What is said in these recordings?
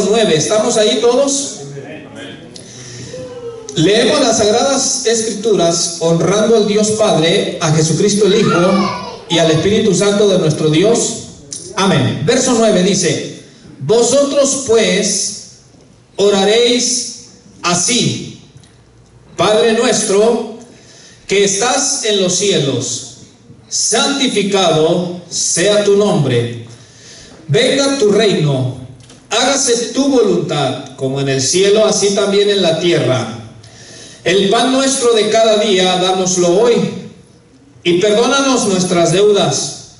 9. ¿Estamos ahí todos? Leemos las Sagradas Escrituras honrando al Dios Padre, a Jesucristo el Hijo y al Espíritu Santo de nuestro Dios. Amén. Verso 9 dice: vosotros pues oraréis así: Padre nuestro que estás en los cielos, santificado sea tu nombre. Venga tu reino. Hágase tu voluntad, como en el cielo, así también en la tierra. El pan nuestro de cada día, dánoslo hoy. Y perdónanos nuestras deudas,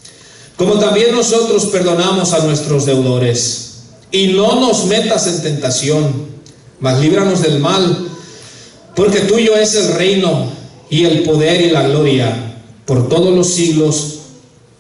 como también nosotros perdonamos a nuestros deudores. Y no nos metas en tentación, mas líbranos del mal. Porque tuyo es el reino, y el poder y la gloria, por todos los siglos.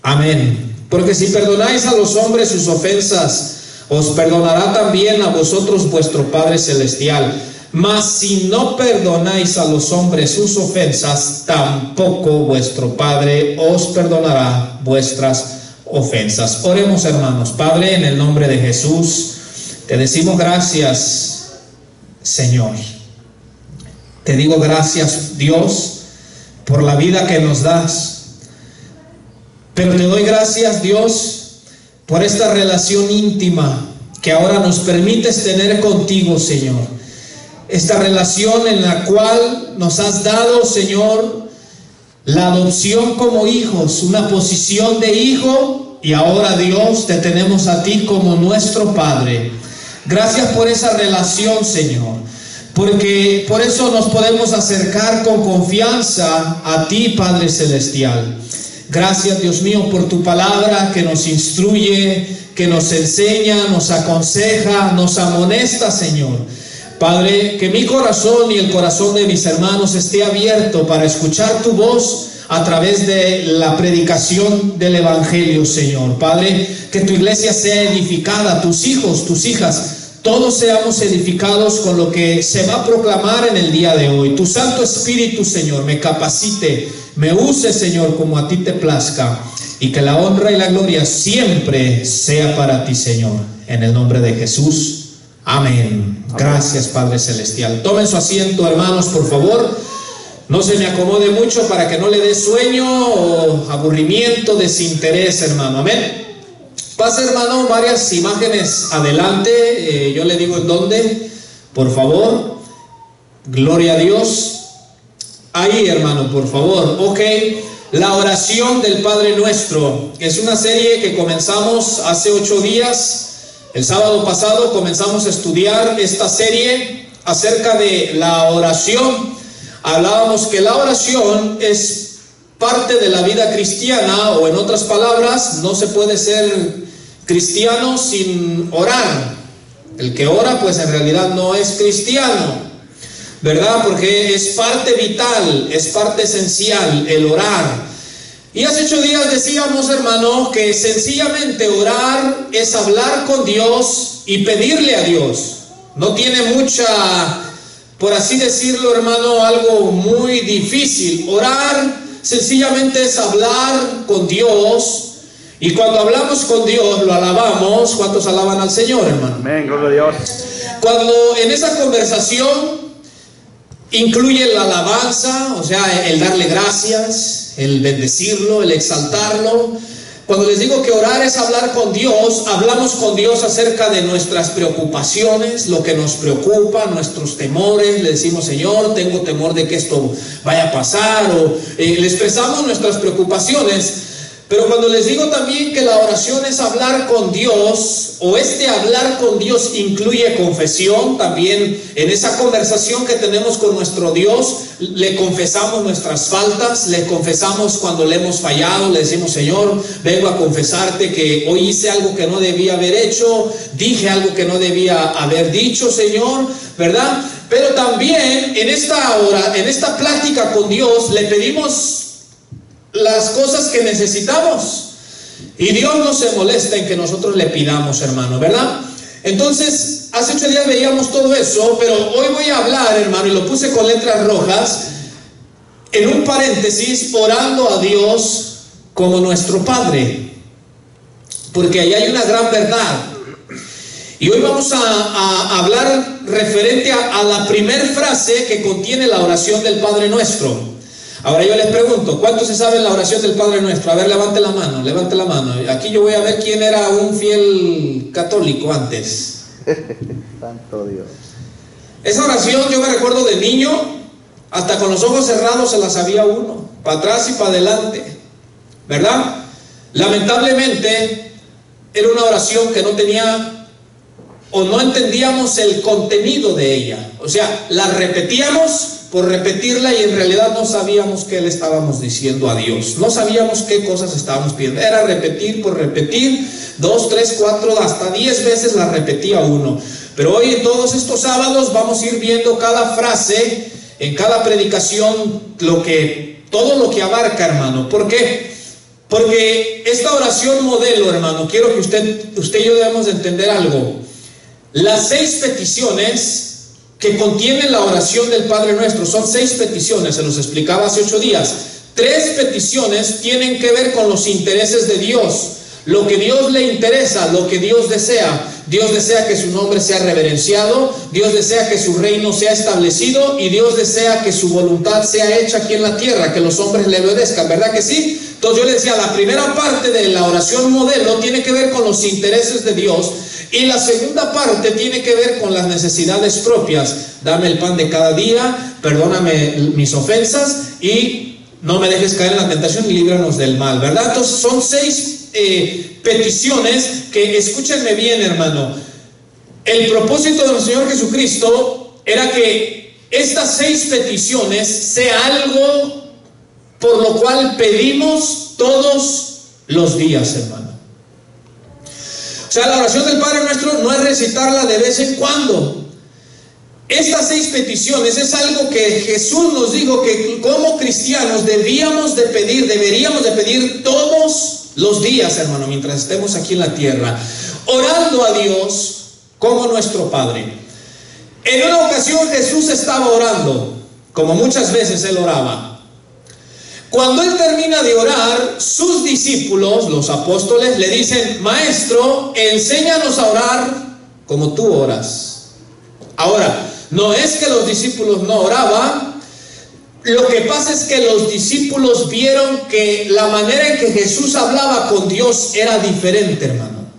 Amén. Porque si perdonáis a los hombres sus ofensas, os perdonará también a vosotros vuestro Padre Celestial. Mas si no perdonáis a los hombres sus ofensas, tampoco vuestro Padre os perdonará vuestras ofensas. Oremos, hermanos. Padre, en el nombre de Jesús, te decimos gracias, Señor. Te digo gracias, Dios, por la vida que nos das. Pero te doy gracias, Dios, por esta relación íntima que ahora nos permites tener contigo, Señor. Esta relación en la cual nos has dado, Señor, la adopción como hijos, una posición de hijo, y ahora, Dios, te tenemos a ti como nuestro Padre. Gracias por esa relación, Señor, porque por eso nos podemos acercar con confianza a ti, Padre Celestial. Gracias, Dios mío, por tu palabra que nos instruye, que nos enseña, nos aconseja, nos amonesta, Señor. Padre, que mi corazón y el corazón de mis hermanos esté abierto para escuchar tu voz a través de la predicación del Evangelio, Señor. Padre, que tu iglesia sea edificada, tus hijos, tus hijas, todos seamos edificados con lo que se va a proclamar en el día de hoy. Tu Santo Espíritu, Señor, me capacite, me use, Señor, como a ti te plazca, y que la honra y la gloria siempre sea para ti, Señor. En el nombre de Jesús. Amén. Gracias, Padre Celestial. Tomen su asiento, hermanos, por favor. No se me acomode mucho para que no le dé sueño o aburrimiento, desinterés, hermano. Amén. Pasa, hermano, varias imágenes adelante. Yo le digo en dónde, por favor. Gloria a Dios. Ahí, hermano, por favor. Ok. La oración del Padre Nuestro. Es una serie que comenzamos hace 8 días. El sábado pasado comenzamos a estudiar esta serie acerca de la oración. Hablábamos que la oración es parte de la vida cristiana, o en otras palabras, no se puede ser cristiano sin orar. El que ora, pues en realidad no es cristiano, ¿verdad? Porque es parte vital, es parte esencial el orar. Y hace 8 días decíamos, hermano, que sencillamente orar es hablar con Dios y pedirle a Dios. No tiene mucha, por así decirlo, hermano, algo muy difícil. Orar sencillamente es hablar con Dios. Y cuando hablamos con Dios, lo alabamos. ¿Cuántos alaban al Señor, hermano? Amén, gloria a Dios. Cuando en esa conversación incluye la alabanza, o sea, el darle gracias, el bendecirlo, el exaltarlo. Cuando les digo que orar es hablar con Dios, hablamos con Dios acerca de nuestras preocupaciones, lo que nos preocupa, nuestros temores. Le decimos: Señor, tengo temor de que esto vaya a pasar, o le expresamos nuestras preocupaciones. Pero cuando les digo también que la oración es hablar con Dios, o este hablar con Dios incluye confesión, también en esa conversación que tenemos con nuestro Dios, le confesamos nuestras faltas, le confesamos cuando le hemos fallado, le decimos: Señor, vengo a confesarte que hoy hice algo que no debía haber hecho, dije algo que no debía haber dicho, Señor, ¿verdad? Pero también en esta plática con Dios le pedimos las cosas que necesitamos, y Dios no se molesta en que nosotros le pidamos, hermano, ¿verdad? Entonces, hace 8 días veíamos todo eso, pero hoy voy a hablar, hermano, y lo puse con letras rojas, en un paréntesis, orando a Dios como nuestro Padre, porque ahí hay una gran verdad. Y hoy vamos a hablar referente a la primer frase que contiene la oración del Padre Nuestro. Ahora yo les pregunto, ¿cuántos se saben la oración del Padre Nuestro? A ver, levante la mano, levante la mano. Aquí yo voy a ver quién era un fiel católico antes. Santo Dios. Esa oración yo me recuerdo de niño, hasta con los ojos cerrados se la sabía uno, para atrás y para adelante, ¿verdad? Lamentablemente era una oración que no tenía o no entendíamos el contenido de ella. O sea, la repetíamos por repetirla y en realidad no sabíamos qué le estábamos diciendo a Dios. No sabíamos qué cosas estábamos pidiendo. Era repetir por repetir, 2, 3, 4, hasta 10 veces la repetía uno. Pero hoy en todos estos sábados vamos a ir viendo cada frase, en cada predicación, todo lo que abarca, hermano. ¿Por qué? Porque esta oración modelo, hermano, quiero que usted y yo debemos de entender algo. Las 6 peticiones que contienen la oración del Padre Nuestro son 6 peticiones, se los explicaba hace 8 días. 3 peticiones tienen que ver con los intereses de Dios, lo que Dios le interesa, lo que Dios desea. Dios desea que su nombre sea reverenciado, Dios desea que su reino sea establecido y Dios desea que su voluntad sea hecha aquí en la tierra, que los hombres le obedezcan, ¿verdad que sí? Entonces yo le decía, la primera parte de la oración modelo tiene que ver con los intereses de Dios y la segunda parte tiene que ver con las necesidades propias. Dame el pan de cada día, perdóname mis ofensas y no me dejes caer en la tentación y líbranos del mal, ¿verdad? Entonces son 6 peticiones que, escúchenme bien, hermano, el propósito de nuestro Señor Jesucristo era que estas 6 peticiones sea algo por lo cual pedimos todos los días, hermano. O sea, la oración del Padre Nuestro no es recitarla de vez en cuando. Estas 6 peticiones es algo que Jesús nos dijo que como cristianos deberíamos de pedir todos los días, hermano, mientras estemos aquí en la tierra, orando a Dios como nuestro Padre. En una ocasión Jesús estaba orando, como muchas veces Él oraba. Cuando Él termina de orar, sus discípulos, los apóstoles, le dicen: Maestro, enséñanos a orar como tú oras. Ahora, no es que los discípulos no oraban. Lo que pasa es que los discípulos vieron que la manera en que Jesús hablaba con Dios era diferente, hermano.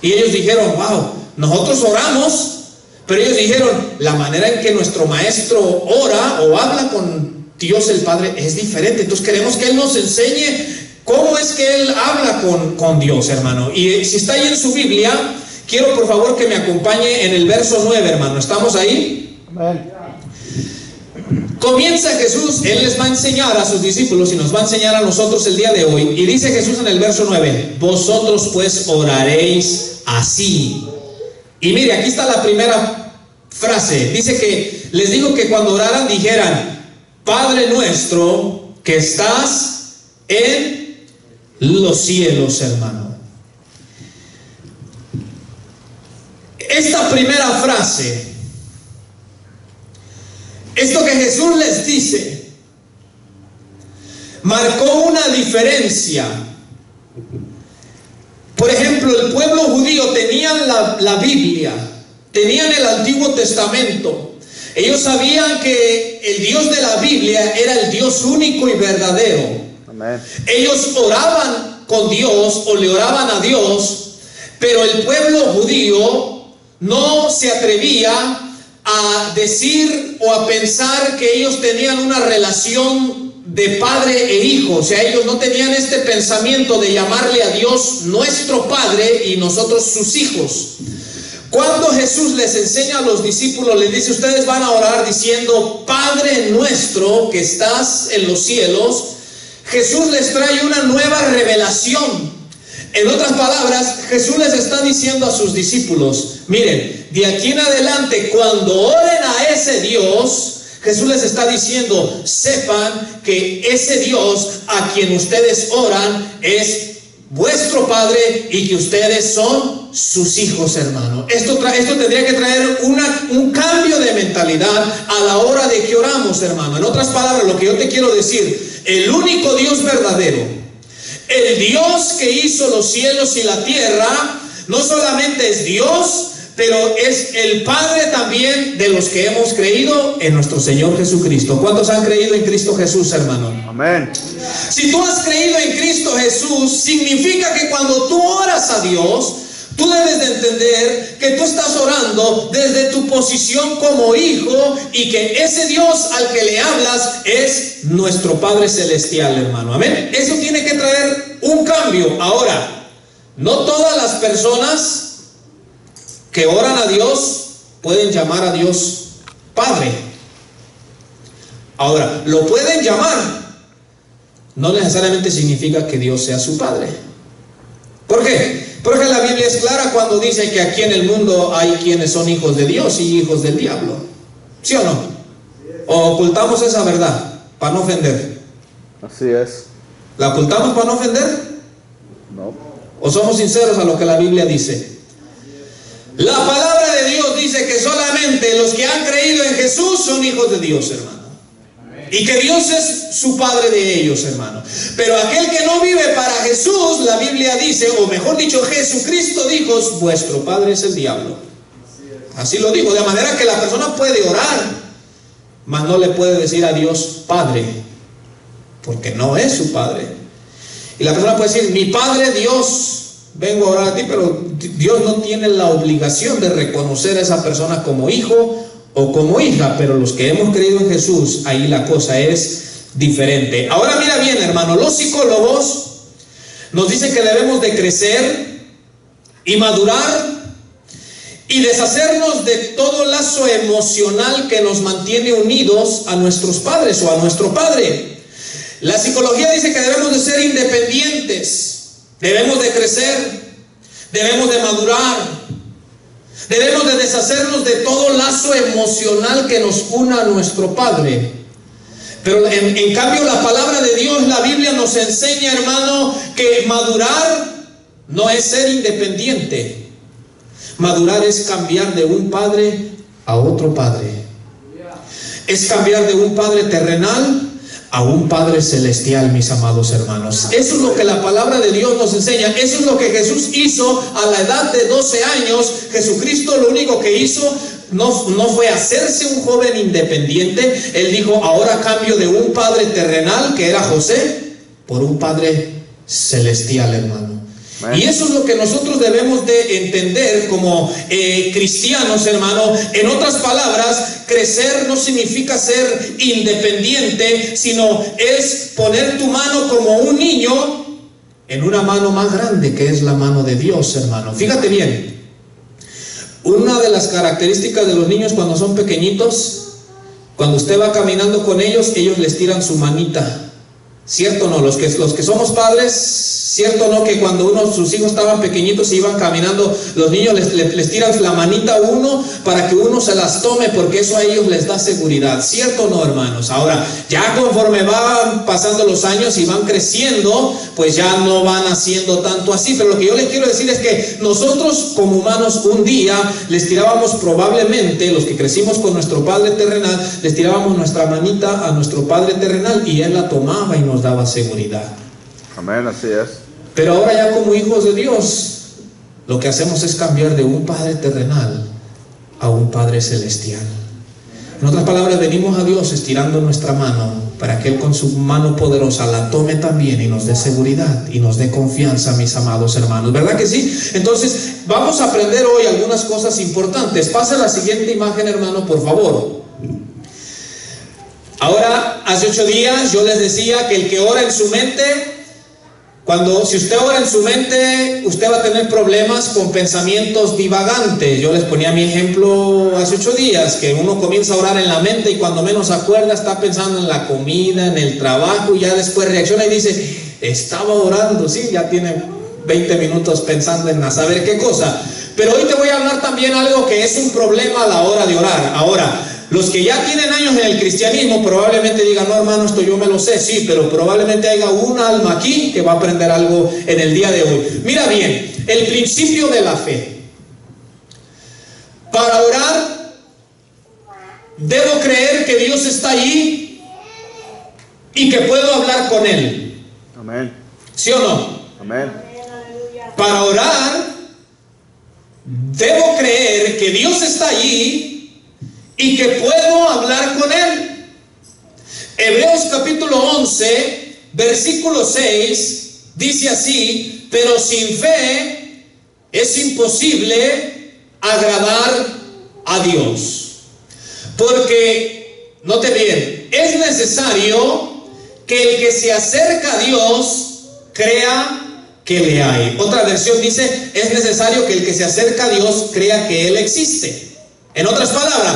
Y ellos dijeron: wow, nosotros oramos, pero ellos dijeron, la manera en que nuestro maestro ora o habla con Dios el Padre es diferente. Entonces queremos que Él nos enseñe cómo es que Él habla con Dios, hermano. Y si está ahí en su Biblia, quiero por favor que me acompañe en el verso 9, hermano. ¿Estamos ahí? Amén. Comienza Jesús, Él les va a enseñar a sus discípulos y nos va a enseñar a nosotros el día de hoy. Y dice Jesús en el verso 9: vosotros pues oraréis así. Y mire, aquí está la primera frase. Dice que les digo que cuando oraran dijeran: Padre nuestro que estás en los cielos, hermano. Esta primera frase, esto que Jesús les dice, marcó una diferencia. Por ejemplo, el pueblo judío tenían la Biblia, tenían el Antiguo Testamento. Ellos sabían que el Dios de la Biblia era el Dios único y verdadero. Amén. Ellos oraban con Dios o le oraban a Dios, pero el pueblo judío no se atrevía a decir o a pensar que ellos tenían una relación de padre e hijo. O sea, ellos no tenían este pensamiento de llamarle a Dios nuestro Padre y nosotros sus hijos. Cuando Jesús les enseña a los discípulos, les dice: ustedes van a orar diciendo Padre nuestro que estás en los cielos, Jesús les trae una nueva revelación. En otras palabras, Jesús les está diciendo a sus discípulos: miren, de aquí en adelante, cuando oren a ese Dios, Jesús les está diciendo: sepan que ese Dios a quien ustedes oran es vuestro Padre y que ustedes son sus hijos, hermano. Esto tendría que traer un cambio de mentalidad a la hora de que oramos, hermano. En otras palabras, lo que yo te quiero decir: el único Dios verdadero, el Dios que hizo los cielos y la tierra, no solamente es Dios, pero es el Padre también de los que hemos creído en nuestro Señor Jesucristo. ¿Cuántos han creído en Cristo Jesús, hermano? Amén. Si tú has creído en Cristo Jesús, significa que cuando tú oras a Dios, tú debes de entender que tú estás orando desde tu posición como hijo y que ese Dios al que le hablas es nuestro Padre Celestial, hermano. Amén. Eso tiene que traer un cambio. Ahora, no todas las personas que oran a Dios pueden llamar a Dios Padre. Ahora, lo pueden llamar, no necesariamente significa que Dios sea su Padre. ¿Por qué? Porque la Biblia es clara cuando dice que aquí en el mundo hay quienes son hijos de Dios y hijos del diablo. ¿Sí o no? ¿O ocultamos esa verdad para no ofender? Así es. ¿La ocultamos para no ofender? No. ¿O somos sinceros a lo que la Biblia dice? La palabra de Dios dice que solamente los que han creído en Jesús son hijos de Dios, hermano. Y que Dios es su Padre de ellos, hermano. Pero aquel que no vive para Jesús, la Biblia dice, o mejor dicho, Jesucristo dijo, vuestro padre es el diablo. Así lo dijo, de manera que la persona puede orar, mas no le puede decir a Dios Padre, porque no es su Padre. Y la persona puede decir, mi Padre Dios, vengo a orar a ti, pero Dios no tiene la obligación de reconocer a esa persona como hijo o como hija, pero los que hemos creído en Jesús, ahí la cosa es diferente. Ahora mira bien, hermano, los psicólogos nos dicen que debemos de crecer y madurar y deshacernos de todo lazo emocional que nos mantiene unidos a nuestros padres o a nuestro padre. La psicología dice que debemos de ser independientes, debemos de crecer, debemos de madurar, debemos de deshacernos de todo lazo emocional que nos una a nuestro Padre. Pero en cambio la palabra de Dios, la Biblia nos enseña, hermano, que madurar no es ser independiente. Madurar es cambiar de un padre a otro padre. Es cambiar de un padre terrenal a un Padre celestial, mis amados hermanos. Eso es lo que la palabra de Dios nos enseña. Eso es lo que Jesús hizo a la edad de 12 años. Jesucristo lo único que hizo no fue hacerse un joven independiente. Él dijo, ahora cambio de un padre terrenal, que era José, por un Padre celestial, hermano. Y eso es lo que nosotros debemos de entender como cristianos, hermano. En otras palabras, crecer no significa ser independiente, sino es poner tu mano como un niño en una mano más grande, que es la mano de Dios, hermano. Fíjate bien, una de las características de los niños cuando son pequeñitos, cuando usted va caminando con ellos, ellos les tiran su manita. ¿Cierto o no? Los que somos padres, ¿cierto o no? Que cuando sus hijos estaban pequeñitos y iban caminando, los niños les tiran la manita a uno para que uno se las tome, porque eso a ellos les da seguridad. ¿Cierto o no, hermanos? Ahora, ya conforme van pasando los años y van creciendo, pues ya no van haciendo tanto así. Pero lo que yo les quiero decir es que nosotros como humanos un día les tirábamos, probablemente los que crecimos con nuestro Padre terrenal, les tirábamos nuestra manita a nuestro Padre terrenal y Él la tomaba y nos daba seguridad. Amén, así es. Pero ahora ya como hijos de Dios, lo que hacemos es cambiar de un Padre terrenal a un Padre celestial. En otras palabras, venimos a Dios estirando nuestra mano para que Él con su mano poderosa la tome también y nos dé seguridad y nos dé confianza, mis amados hermanos. ¿Verdad que sí? Entonces, vamos a aprender hoy algunas cosas importantes. Pasa la siguiente imagen, hermano, por favor. Ahora, hace 8 días yo les decía que el que ora en su mente, si usted ora en su mente, usted va a tener problemas con pensamientos divagantes. Yo les ponía mi ejemplo hace 8 días, que uno comienza a orar en la mente y cuando menos se acuerda está pensando en la comida, en el trabajo, y ya después reacciona y dice, estaba orando, sí, ya tiene 20 minutos pensando en a saber qué cosa. Pero hoy te voy a hablar también algo que es un problema a la hora de orar. Ahora, los que ya tienen años en el cristianismo probablemente digan, no, hermano, esto yo me lo sé, sí, pero probablemente haya un alma aquí que va a aprender algo en el día de hoy. Mira bien, el principio de la fe. Para orar, debo creer que Dios está allí y que puedo hablar con Él. Amén. ¿Sí o no? Amén. Para orar, debo creer que Dios está allí y que puedo hablar con Él. Hebreos capítulo 11, versículo 6, dice así: pero sin fe es imposible agradar a Dios. Porque, note bien, es necesario que el que se acerca a Dios crea que le hay. Otra versión dice: es necesario que el que se acerca a Dios crea que Él existe. En otras palabras,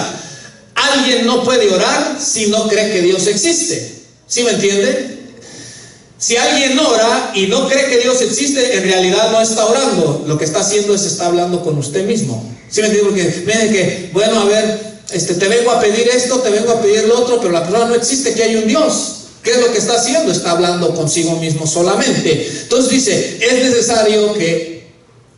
alguien no puede orar si no cree que Dios existe. ¿Sí me entiende? Si alguien ora y no cree que Dios existe, en realidad no está orando. Lo que está haciendo es está hablando con usted mismo. ¿Sí me entiende? Porque miren que, bueno, a ver, te vengo a pedir esto, te vengo a pedir lo otro, pero la persona no existe que hay un Dios. ¿Qué es lo que está haciendo? Está hablando consigo mismo solamente. Entonces dice: es necesario que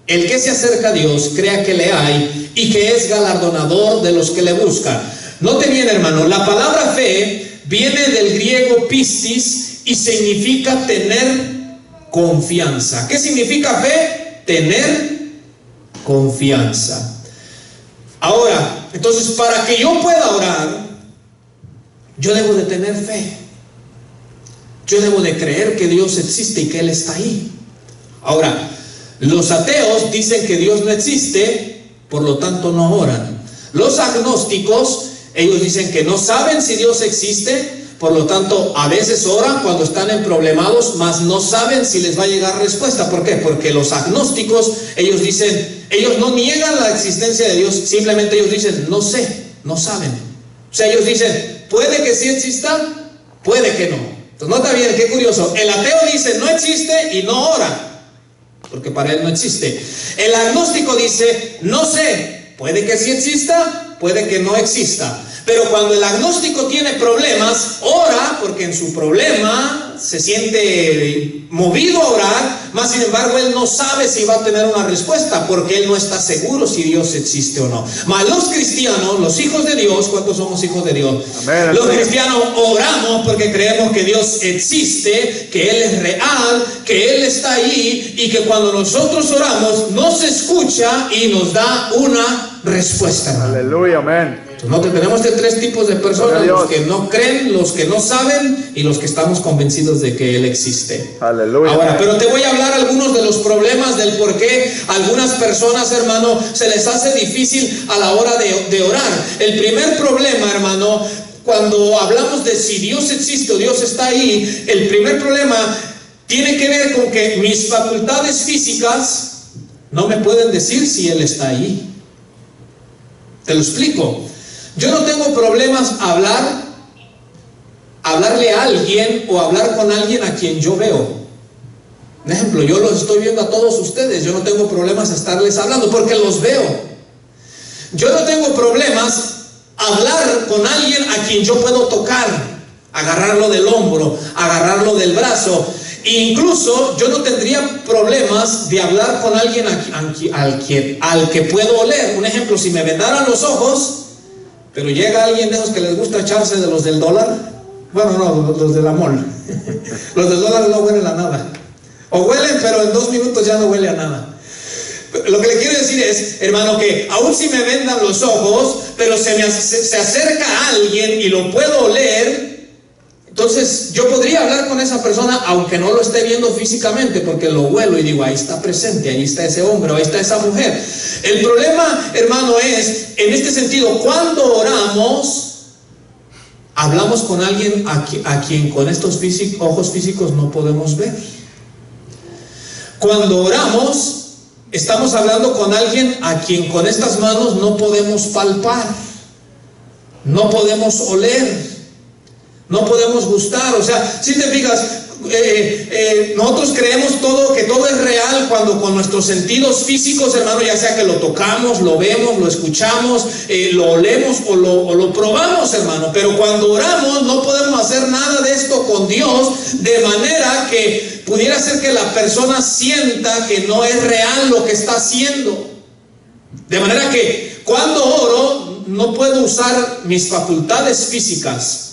el que se acerca a Dios crea que le hay y que es galardonador de los que le buscan. Note bien, hermano, la palabra fe viene del griego pistis y significa tener confianza. ¿Qué significa fe? Tener confianza. Ahora, entonces, para que yo pueda orar, yo debo de tener fe. Yo debo de creer que Dios existe y que Él está ahí. Ahora, los ateos dicen que Dios no existe, por lo tanto no oran. Los agnósticos, ellos dicen que no saben si Dios existe, por lo tanto a veces oran cuando están en problemados, mas no saben si les va a llegar respuesta. ¿Por qué? Porque los agnósticos, ellos dicen, ellos no niegan la existencia de Dios, simplemente ellos dicen: no sé, no saben. O sea, ellos dicen: puede que sí exista, puede que no. Entonces, nota bien, qué curioso. El ateo dice: no existe, y no ora, porque para él no existe. El agnóstico dice: no sé, puede que sí exista, puede que no exista. Pero cuando el agnóstico tiene problemas, ora, porque en su problema se siente movido a orar, mas sin embargo él no sabe si va a tener una respuesta, porque él no está seguro si Dios existe o no. Mas los cristianos, los hijos de Dios, ¿cuántos somos hijos de Dios? Amén. Los cristianos oramos porque creemos que Dios existe, que Él es real, que Él está ahí, y que cuando nosotros oramos nos escucha y nos da una respuesta, hermano. Aleluya, amén. No, tenemos de tres tipos de personas: los que no creen, los que no saben y los que estamos convencidos de que Él existe. Aleluya. Ahora, pero te voy a hablar algunos de los problemas del por qué algunas personas, hermano, se les hace difícil a la hora de orar. El primer problema, hermano, cuando hablamos de si Dios existe o Dios está ahí, el primer problema tiene que ver con que mis facultades físicas no me pueden decir si Él está ahí. Te lo explico. Yo no tengo problemas hablarle a alguien o hablar con alguien a quien yo veo. Por ejemplo, yo los estoy viendo a todos ustedes. Yo no tengo problemas estarles hablando porque los veo. Yo no tengo problemas hablar con alguien a quien yo puedo tocar, agarrarlo del hombro, agarrarlo del brazo. E incluso yo no tendría problemas de hablar con alguien al que puedo oler. Un ejemplo: si me vendaran los ojos, pero llega alguien de esos que les gusta echarse de los del dólar. Bueno, no, los de la mall. Los del dólar no huelen a nada. O huelen, pero en 2 minutos ya no huele a nada. Lo que le quiero decir es, hermano, que aún si me vendan los ojos, pero se acerca a alguien y lo puedo oler, entonces yo podría hablar con esa persona aunque no lo esté viendo físicamente, porque lo huelo y digo: ahí está presente, ahí está ese hombre, ahí está esa mujer. El problema, hermano, es en este sentido: cuando oramos, hablamos con alguien a quien con estos ojos físicos no podemos ver. Cuando oramos, estamos hablando con alguien a quien con estas manos no podemos palpar, no podemos oler, no podemos gustar. O sea, si te fijas, nosotros creemos que todo es real cuando con nuestros sentidos físicos, hermano, ya sea que lo tocamos, lo vemos, lo escuchamos, lo olemos o lo probamos, hermano. Pero cuando oramos no podemos hacer nada de esto con Dios, de manera que pudiera ser que la persona sienta que no es real lo que está haciendo. De manera que cuando oro no puedo usar mis facultades físicas.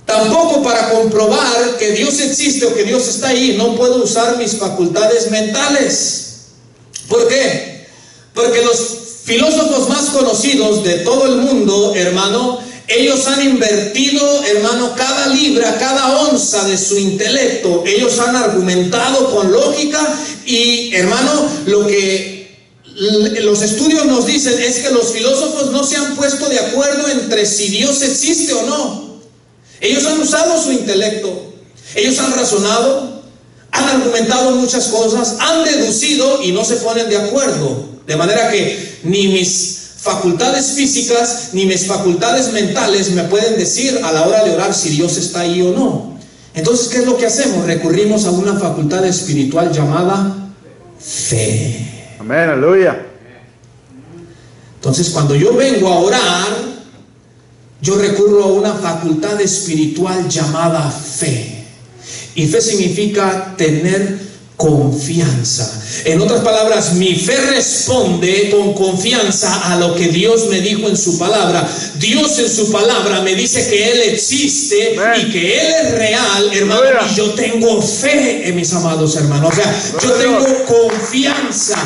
Tampoco para comprobar que Dios existe o que Dios está ahí, no puedo usar mis facultades mentales. ¿Por qué? Porque los filósofos más conocidos de todo el mundo, hermano, ellos han invertido, hermano, cada libra, cada onza de su intelecto. Ellos han argumentado con lógica y, hermano, lo que los estudios nos dicen es que los filósofos no se han puesto de acuerdo entre si Dios existe o no. Ellos han usado su intelecto, ellos han razonado, han argumentado muchas cosas, han deducido y no se ponen de acuerdo. De manera que ni mis facultades físicas ni mis facultades mentales me pueden decir a la hora de orar si Dios está ahí o no. Entonces, ¿qué es lo que hacemos? Recurrimos a una facultad espiritual llamada fe. Amén, aleluya. Entonces, cuando yo vengo a orar, yo recurro a una facultad espiritual llamada fe. Y fe significa tener confianza. En otras palabras, mi fe responde con confianza a lo que Dios me dijo en su palabra. Dios en su palabra me dice que Él existe y que Él es real, hermano, y yo tengo fe en mis amados hermanos. O sea, yo tengo confianza.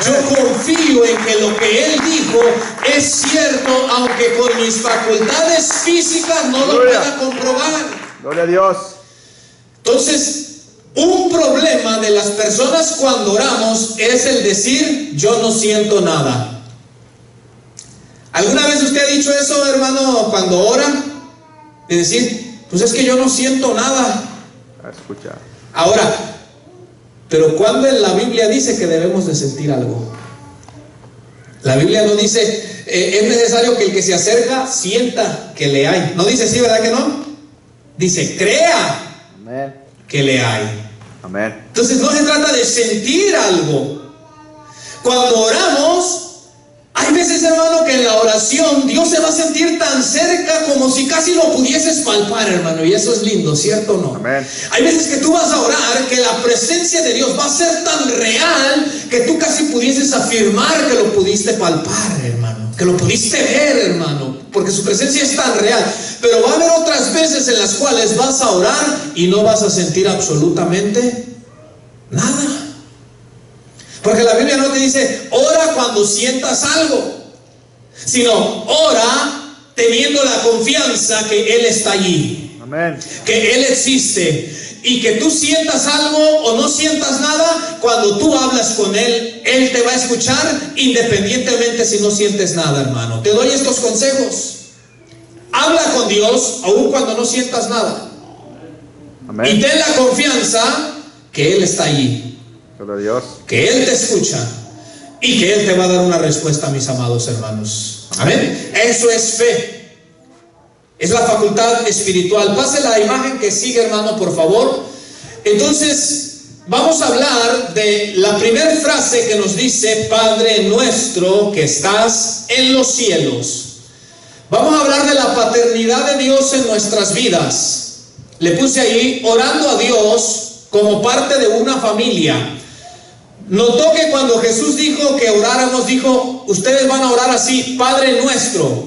Yo confío en que lo que Él dijo es cierto, aunque con mis facultades físicas no lo pueda comprobar. Gloria a Dios. Entonces, un problema de las personas cuando oramos es el decir, yo no siento nada. ¿Alguna vez usted ha dicho eso, hermano, cuando ora? De decir, pues es que yo no siento nada. A escuchar. Ahora, pero cuando en la Biblia dice que debemos de sentir algo. La Biblia no dice, es necesario que el que se acerca sienta que le hay. No dice así, ¿verdad que no? Dice, crea. Amén. Que le hay. Amén. Entonces no se trata de sentir algo. Cuando oramos, hay veces, hermano, que en la oración Dios se va a sentir tan cerca como si casi lo pudieses palpar, hermano, y eso es lindo, ¿cierto o no? Amén. Hay veces que tú vas a orar que la presencia de Dios va a ser tan real que tú casi pudieses afirmar que lo pudiste palpar, hermano, que lo pudiste ver, hermano, porque su presencia es tan real. Pero va a haber otras veces en las cuales vas a orar y no vas a sentir absolutamente nada. Porque la Biblia no te dice, ora cuando sientas algo, sino ora teniendo la confianza que Él está allí. Amén. Que Él existe. Y que tú sientas algo o no sientas nada, cuando tú hablas con Él, Él te va a escuchar independientemente si no sientes nada, hermano. Te doy estos consejos. Habla con Dios aun cuando no sientas nada. Amén. Y ten la confianza que Él está allí. Gloria a Dios. Que Él te escucha y que Él te va a dar una respuesta, mis amados hermanos. Amén. Eso es fe. Es la facultad espiritual. Pase la imagen que sigue, hermano, por favor. Entonces, vamos a hablar de la primera frase que nos dice, Padre nuestro que estás en los cielos. Vamos a hablar de la paternidad de Dios en nuestras vidas. Le puse ahí, orando a Dios como parte de una familia. Notó que cuando Jesús dijo que oráramos, dijo, ustedes van a orar así, Padre nuestro.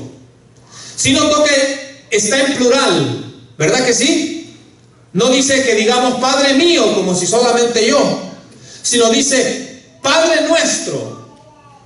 Sí notó que está en plural, ¿verdad que sí? No dice que digamos Padre mío, como si solamente yo, sino dice Padre nuestro.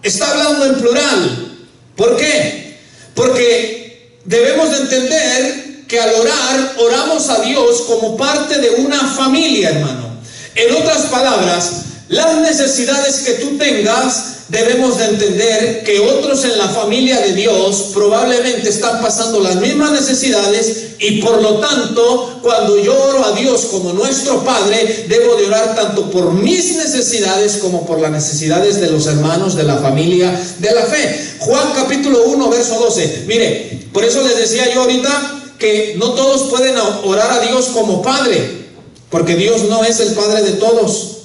Está hablando en plural. ¿Por qué? Porque debemos de entender que al orar, oramos a Dios como parte de una familia, hermano. En otras palabras, las necesidades que tú tengas, debemos de entender que otros en la familia de Dios probablemente están pasando las mismas necesidades, y por lo tanto, cuando yo oro a Dios como nuestro Padre, debo de orar tanto por mis necesidades como por las necesidades de los hermanos de la familia de la fe. Juan capítulo 1, verso 12. Mire, por eso les decía yo ahorita que no todos pueden orar a Dios como Padre, porque Dios no es el Padre de todos.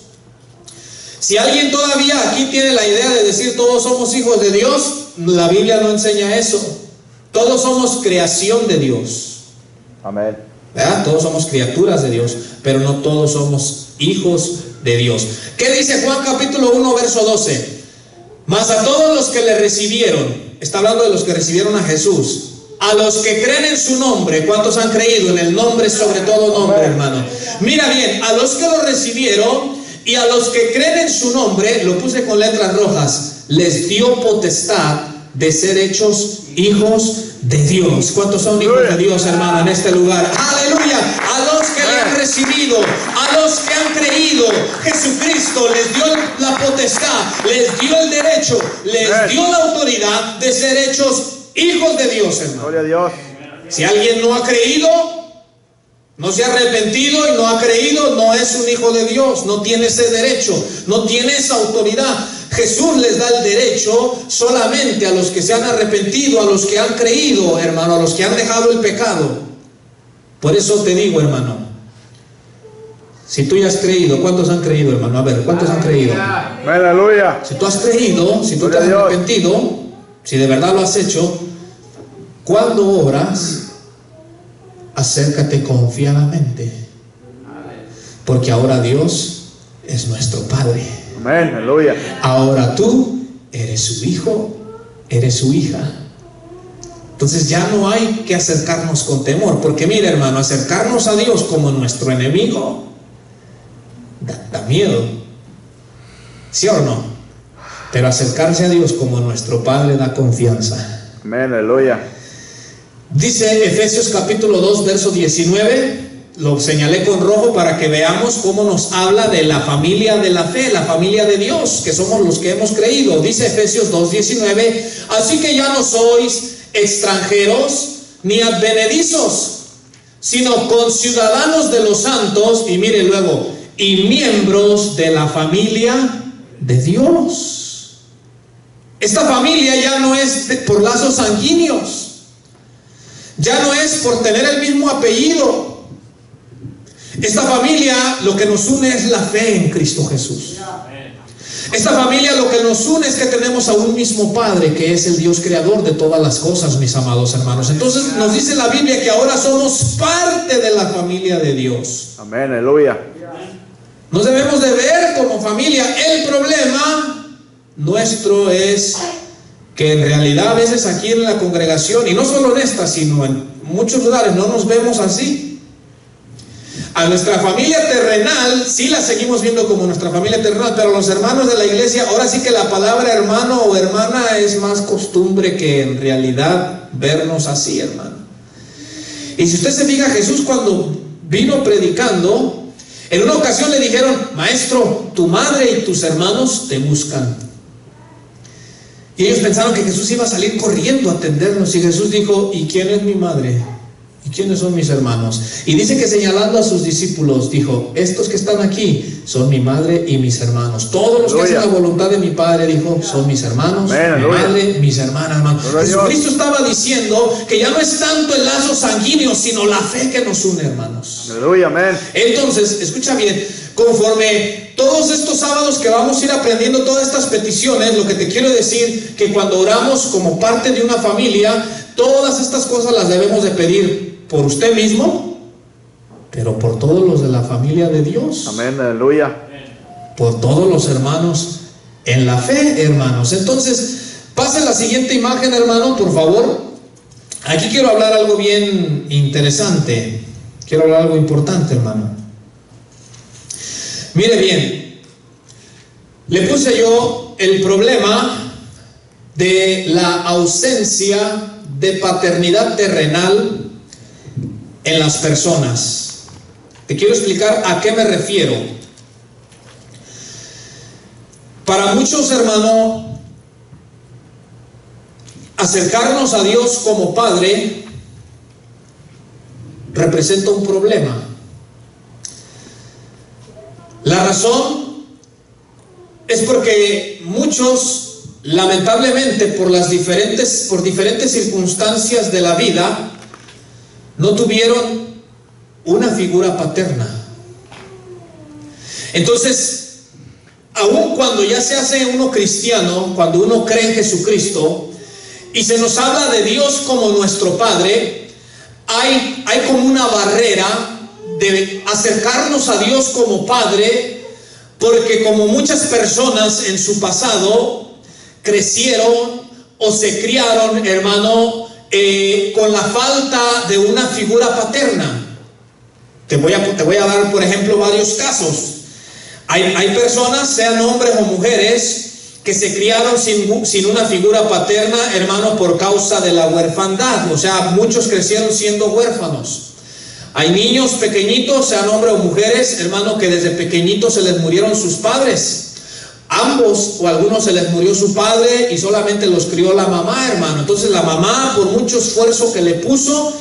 Si alguien todavía aquí tiene la idea de decir todos somos hijos de Dios, la Biblia no enseña eso. Todos somos creación de Dios. Amén. ¿Verdad? Todos somos criaturas de Dios, pero no todos somos hijos de Dios. ¿Qué dice Juan capítulo 1, verso 12? Mas a todos los que le recibieron, está hablando de los que recibieron a Jesús, a los que creen en su nombre. ¿Cuántos han creído en el nombre sobre todo nombre, hermano? Mira bien, a los que lo recibieron y a los que creen en su nombre, lo puse con letras rojas, les dio potestad de ser hechos hijos de Dios. ¿Cuántos son hijos de Dios, hermano, en este lugar? Aleluya. A los que le han recibido, a los que han creído, Jesucristo les dio la potestad, les dio el derecho, les dio la autoridad de ser hechos hijos de Dios, hermano. Gloria a Dios. Si alguien no ha creído, no se ha arrepentido y no ha creído, no es un hijo de Dios, no tiene ese derecho, no tiene esa autoridad. Jesús les da el derecho solamente a los que se han arrepentido, a los que han creído, hermano, a los que han dejado el pecado. Por eso te digo, hermano, si tú ya has creído, ¿cuántos han creído, hermano? A ver, ¿cuántos han creído? Aleluya. Si tú has creído, si tú te has arrepentido, si de verdad lo has hecho, cuando oras, acércate confiadamente, porque ahora Dios es nuestro Padre. Amén, aleluya. Ahora tú eres su hijo, eres su hija. Entonces ya no hay que acercarnos con temor, porque mira, hermano, acercarnos a Dios como nuestro enemigo da miedo, ¿sí o no? Pero acercarse a Dios como nuestro Padre da confianza. Amén, aleluya. Dice Efesios capítulo 2, verso 19. Lo señalé con rojo para que veamos cómo nos habla de la familia de la fe, la familia de Dios, que somos los que hemos creído. Dice Efesios 2:19, así que ya no sois extranjeros ni advenedizos, sino conciudadanos de los santos, y mire luego, y miembros de la familia de Dios. Esta familia ya no es por lazos sanguíneos, ya no es por tener el mismo apellido. Esta familia, lo que nos une es la fe en Cristo Jesús. Esta familia, lo que nos une es que tenemos a un mismo Padre, que es el Dios creador de todas las cosas, mis amados hermanos. Entonces nos dice la Biblia que ahora somos parte de la familia de Dios. Amén, aleluya. Nos debemos de ver como familia. El problema nuestro es que en realidad a veces aquí en la congregación, y no solo en esta, sino en muchos lugares, no nos vemos así. A nuestra familia terrenal sí la seguimos viendo como nuestra familia terrenal, pero los hermanos de la iglesia, ahora sí que la palabra hermano o hermana es más costumbre que en realidad vernos así, hermano. Y si usted se fija, Jesús cuando vino predicando, en una ocasión le dijeron, maestro, tu madre y tus hermanos te buscan. Y ellos pensaron que Jesús iba a salir corriendo a atendernos, y Jesús dijo, ¿y quién es mi madre? ¿Y quiénes son mis hermanos? Y dice que señalando a sus discípulos, dijo, estos que están aquí son mi madre y mis hermanos. Todos los que hacen la voluntad de mi Padre, dijo, son mis hermanos, mi madre, mis hermanas, hermanos. Jesucristo estaba diciendo que ya no es tanto el lazo sanguíneo, sino la fe que nos une, hermanos. Aleluya, amén. Entonces, escucha bien, conforme todos estos sábados que vamos a ir aprendiendo todas estas peticiones, lo que te quiero decir, que cuando oramos como parte de una familia, todas estas cosas las debemos de pedir por usted mismo, pero por todos los de la familia de Dios. Amén, aleluya. Por todos los hermanos en la fe, hermanos. Entonces, pase la siguiente imagen, hermano, por favor. Aquí quiero hablar algo bien interesante. Quiero hablar algo importante, hermano. Mire bien, le puse yo el problema de la ausencia de paternidad terrenal en las personas. Te quiero explicar a qué me refiero. Para muchos, hermano, acercarnos a Dios como Padre representa un problema. La razón es porque muchos, lamentablemente, por diferentes circunstancias de la vida, no tuvieron una figura paterna. Entonces, aun cuando ya se hace uno cristiano, cuando uno cree en Jesucristo y se nos habla de Dios como nuestro Padre, hay como una barrera de acercarnos a Dios como Padre, porque como muchas personas en su pasado crecieron o se criaron, hermano, con la falta de una figura paterna. Te voy a dar, por ejemplo, varios casos. Hay personas, sean hombres o mujeres, que se criaron sin una figura paterna, hermano, por causa de la huerfandad. O sea, muchos crecieron siendo huérfanos. Hay niños pequeñitos, sean hombres o mujeres, hermano, que desde pequeñitos se les murieron sus padres. Ambos o algunos se les murió su padre y solamente los crió la mamá, hermano. Entonces la mamá, por mucho esfuerzo que le puso,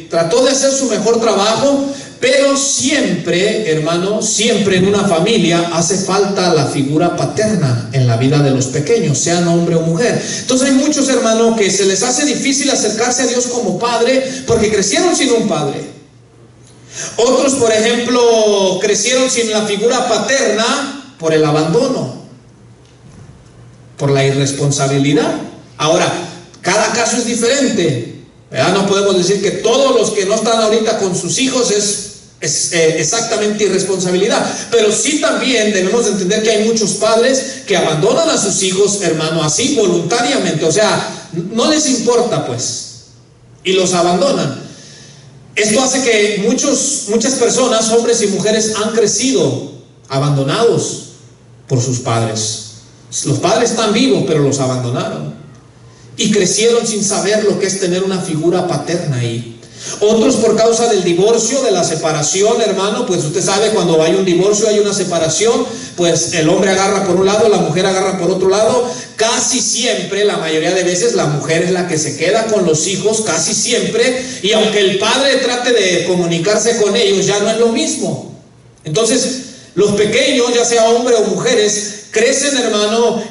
trató de hacer su mejor trabajo, pero siempre, hermano, siempre en una familia hace falta la figura paterna en la vida de los pequeños, sean hombre o mujer. Entonces hay muchos, hermanos, que se les hace difícil acercarse a Dios como padre porque crecieron sin un padre. Otros, por ejemplo, crecieron sin la figura paterna por el abandono, por la irresponsabilidad. Ahora, cada caso es diferente, ¿verdad? No podemos decir que todos los que no están ahorita con sus hijos es exactamente irresponsabilidad, pero sí también debemos entender que hay muchos padres que abandonan a sus hijos, hermano, así voluntariamente, o sea, no les importa pues, y los abandonan. Esto hace que muchas personas, hombres y mujeres, han crecido abandonados por sus padres. Los padres están vivos, pero los abandonaron y crecieron sin saber lo que es tener una figura paterna ahí. Otros por causa del divorcio, de la separación, hermano, pues usted sabe, cuando hay un divorcio, hay una separación, pues el hombre agarra por un lado, la mujer agarra por otro lado. Casi siempre, la mayoría de veces, la mujer es la que se queda con los hijos, casi siempre, y aunque el padre trate de comunicarse con ellos, ya no es lo mismo. Entonces, los pequeños, ya sea hombres o mujeres, crecen, hermano,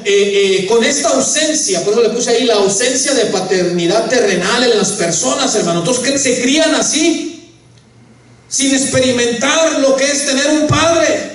con esta ausencia. Por eso le puse ahí la ausencia de paternidad terrenal en las personas, hermano. Entonces se crían así, sin experimentar lo que es tener un padre.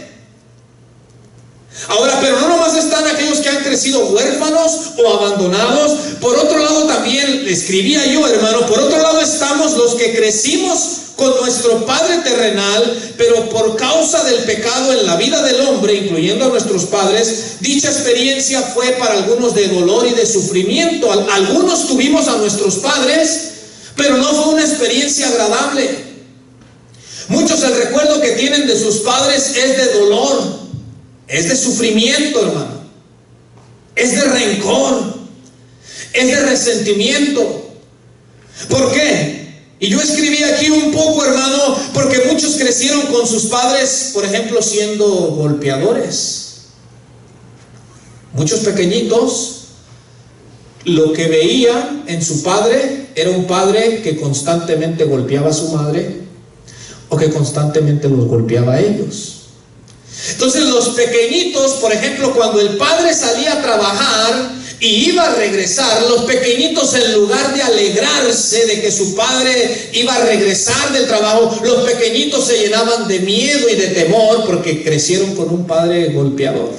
Ahora, pero no nomás están aquellos que han crecido huérfanos o abandonados. Por otro lado también, escribía yo, hermano, por otro lado estamos los que crecimos con nuestro padre terrenal, pero por causa del pecado en la vida del hombre, incluyendo a nuestros padres, dicha experiencia fue para algunos de dolor y de sufrimiento. Algunos tuvimos a nuestros padres, pero no fue una experiencia agradable. Muchos el recuerdo que tienen de sus padres es de dolor, es de sufrimiento, hermano, es de rencor, es de resentimiento. ¿Por qué? Y yo escribí aquí un poco, hermano, porque muchos crecieron con sus padres, por ejemplo, siendo golpeadores. Muchos pequeñitos, lo que veían en su padre era un padre que constantemente golpeaba a su madre o que constantemente los golpeaba a ellos. Entonces los pequeñitos, por ejemplo, cuando el padre salía a trabajar y iba a regresar, los pequeñitos, en lugar de alegrarse de que su padre iba a regresar del trabajo, los pequeñitos se llenaban de miedo y de temor porque crecieron con un padre golpeador,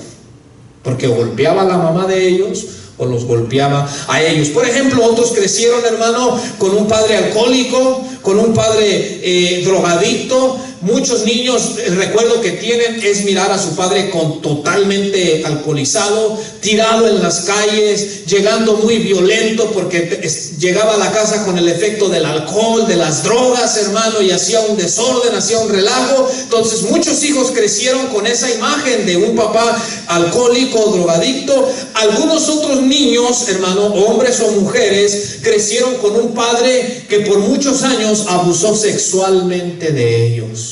porque golpeaba a la mamá de ellos o los golpeaba a ellos. Por ejemplo, otros crecieron, hermano, con un padre alcohólico, con un padre drogadicto. Muchos niños, el recuerdo que tienen es mirar a su padre totalmente alcoholizado, tirado en las calles, llegando muy violento porque llegaba a la casa con el efecto del alcohol, de las drogas, hermano, y hacía un desorden, hacía un relajo. Entonces muchos hijos crecieron con esa imagen de un papá alcohólico, drogadicto. Algunos otros niños, hermano, hombres o mujeres, crecieron con un padre que por muchos años abusó sexualmente de ellos.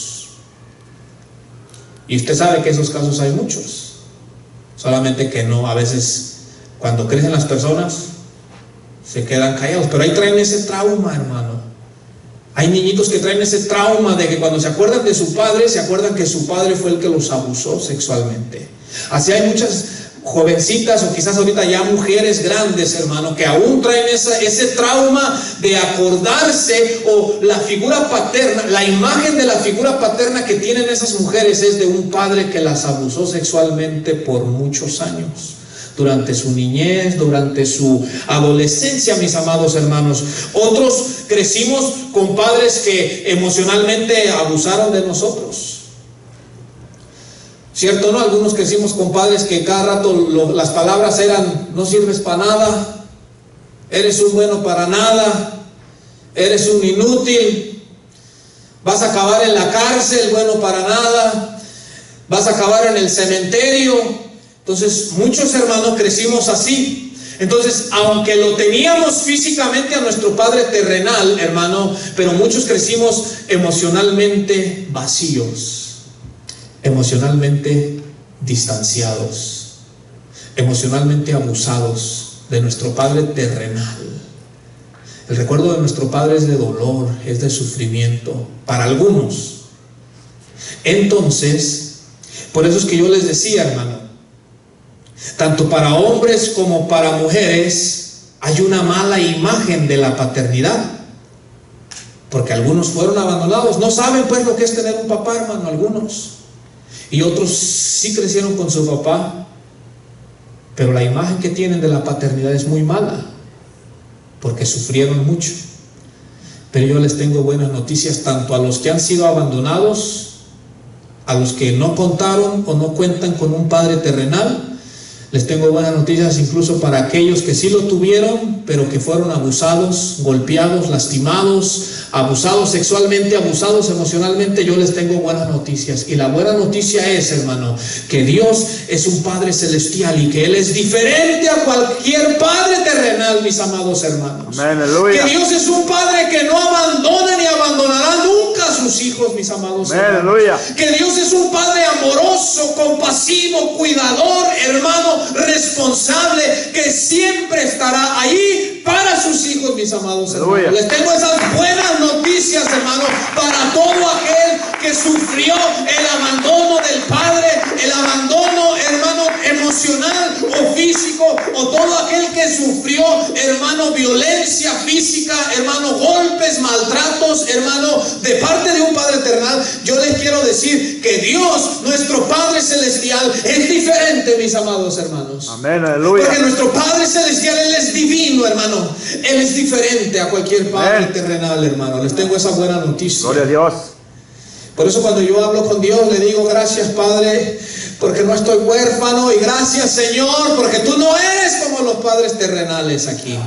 Y usted sabe que esos casos hay muchos, solamente que no, a veces cuando crecen las personas se quedan callados, pero ahí traen ese trauma, hermano. Hay niñitos que traen ese trauma de que cuando se acuerdan de su padre, se acuerdan que su padre fue el que los abusó sexualmente. Así hay muchas jovencitas o quizás ahorita ya mujeres grandes, hermano, que aún traen ese trauma de acordarse, o la figura paterna, la imagen de la figura paterna que tienen esas mujeres es de un padre que las abusó sexualmente por muchos años, durante su niñez, durante su adolescencia, mis amados hermanos. Otros crecimos con padres que emocionalmente abusaron de nosotros. ¿Cierto, no? Algunos crecimos con padres que cada rato las palabras eran: no sirves para nada, eres un bueno para nada, eres un inútil, vas a acabar en la cárcel, bueno para nada, vas a acabar en el cementerio. Entonces, muchos hermanos crecimos así. Entonces, aunque lo teníamos físicamente a nuestro padre terrenal, hermano, pero muchos crecimos emocionalmente vacíos, emocionalmente distanciados, emocionalmente abusados de nuestro padre terrenal. El recuerdo de nuestro padre es de dolor, es de sufrimiento, para algunos. Entonces, por eso es que yo les decía, hermano, tanto para hombres como para mujeres hay una mala imagen de la paternidad, porque algunos fueron abandonados, no saben pues lo que es tener un papá, hermano, algunos, y otros sí crecieron con su papá, pero la imagen que tienen de la paternidad es muy mala, porque sufrieron mucho. Pero yo les tengo buenas noticias, tanto a los que han sido abandonados, a los que no contaron o no cuentan con un padre terrenal. Les tengo buenas noticias incluso para aquellos que sí lo tuvieron, pero que fueron abusados, golpeados, lastimados, abusados sexualmente, abusados emocionalmente. Yo les tengo buenas noticias. Y la buena noticia es, hermano, que Dios es un Padre celestial y que Él es diferente a cualquier padre terrenal, mis amados hermanos. Amén, aleluya. Que Dios es un Padre que no abandona ni abandonará nunca a sus hijos, mis amados Amén, hermanos. aleluya. Que Dios es un Padre amoroso, compasivo, cuidador, hermano, responsable, que siempre estará ahí para sus hijos, mis amados hermanos. Aleluya. Les tengo esas buenas noticias, hermano, para todo aquel que sufrió el abandono del Padre, el abandono, hermano, emocional o físico, o todo aquel que sufrió, hermano, violencia física, hermano, golpes, maltratos, hermano, de parte de un Padre terrenal. Yo les quiero decir que Dios, nuestro Padre celestial, es diferente, mis amados hermanos. Amén, aleluya. Porque nuestro Padre celestial, Él es divino, hermano. Él es diferente a cualquier padre Amén. terrenal, hermano. Les tengo esa buena noticia. Gloria a Dios. Por eso cuando yo hablo con Dios le digo: gracias, Padre, porque no estoy huérfano, y gracias, Señor, porque tú no eres como los padres terrenales aquí.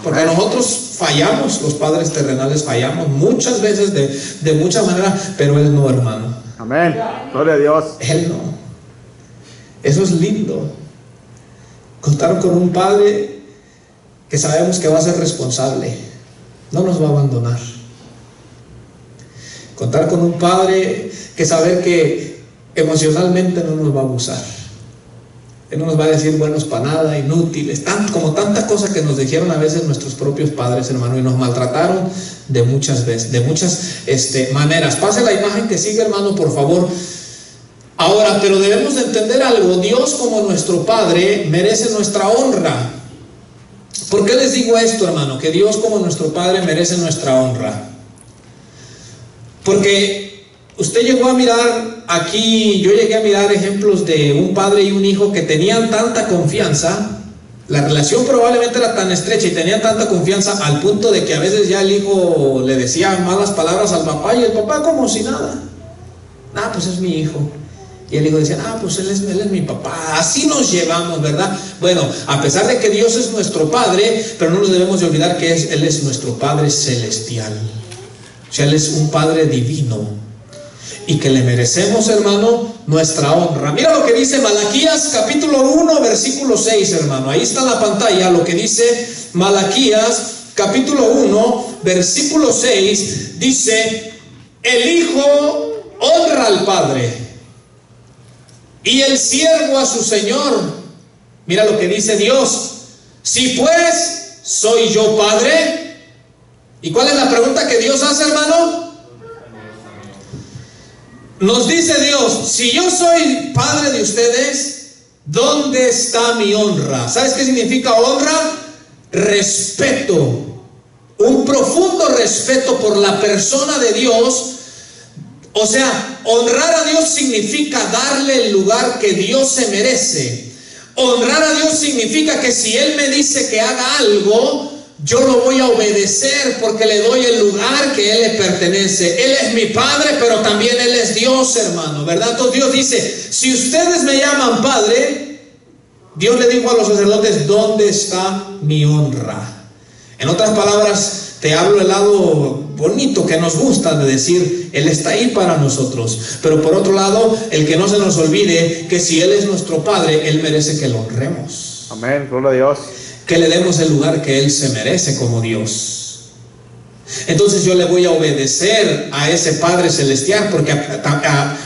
Porque Amén. nosotros fallamos, los padres terrenales fallamos muchas veces de muchas maneras, pero Él no, hermano. Amén. Gloria a Dios. Él no. Eso es lindo. Contar con un Padre que sabemos que va a ser responsable, no nos va a abandonar. Contar con un Padre que saber que emocionalmente no nos va a abusar. Él no nos va a decir buenos para nada, inútiles, como tantas cosas que nos dijeron a veces nuestros propios padres, hermano, y nos maltrataron de muchas veces, de muchas maneras. Pase la imagen que sigue, hermano, por favor. Ahora, pero debemos de entender algo. Dios, como nuestro Padre, merece nuestra honra. ¿Por qué les digo esto, hermano? Que Dios, como nuestro Padre, merece nuestra honra. Porque usted llegó a mirar aquí, yo llegué a mirar ejemplos de un padre y un hijo que tenían tanta confianza. La relación probablemente era tan estrecha y tenían tanta confianza al punto de que a veces ya el hijo le decía malas palabras al papá, y el papá como si nada. Ah, pues es mi hijo. Y el hijo decía: ah, pues él es mi papá. Así nos llevamos, ¿verdad? Bueno, a pesar de que Dios es nuestro Padre, pero no nos debemos de olvidar que Él es nuestro Padre celestial. O sea, Él es un Padre divino, y que le merecemos, hermano, nuestra honra. Mira lo que dice Malaquías capítulo 1 versículo 6, hermano. Ahí está en la pantalla lo que dice Malaquías capítulo 1 versículo 6. Dice: el hijo honra al padre y el siervo a su señor. Mira lo que dice Dios: si pues soy yo padre. ¿Y cuál es la pregunta que Dios hace, hermano? Nos dice Dios: si yo soy padre de ustedes, ¿dónde está mi honra? ¿Sabes qué significa honra? Respeto. Un profundo respeto por la persona de Dios. O sea, honrar a Dios significa darle el lugar que Dios se merece. Honrar a Dios significa que si Él me dice que haga algo, yo lo voy a obedecer porque le doy el lugar que Él le pertenece. Él es mi Padre, pero también Él es Dios, hermano, ¿verdad? Entonces Dios dice: si ustedes me llaman Padre, Dios le dijo a los sacerdotes: ¿dónde está mi honra? En otras palabras, te hablo el lado bonito que nos gusta de decir, Él está ahí para nosotros. Pero por otro lado, el que no se nos olvide que si Él es nuestro Padre, Él merece que lo honremos. Amén, gloria a Dios. Que le demos el lugar que Él se merece como Dios. Entonces yo le voy a obedecer a ese Padre Celestial, porque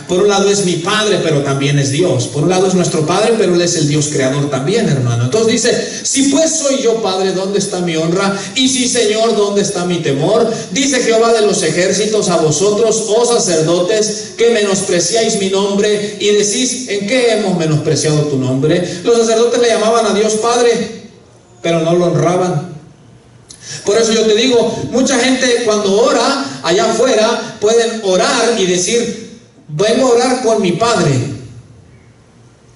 por un lado es mi Padre, pero también es Dios. Por un lado es nuestro Padre, pero Él es el Dios creador también, hermano. Entonces dice, si pues soy yo Padre, ¿dónde está mi honra? Y si Señor, ¿dónde está mi temor? Dice Jehová de los ejércitos a vosotros, oh sacerdotes, que menospreciáis mi nombre y decís, ¿en qué hemos menospreciado tu nombre? Los sacerdotes le llamaban a Dios Padre, pero no lo honraban. Por eso yo te digo, mucha gente cuando ora allá afuera pueden orar y decir, vengo a orar con mi Padre.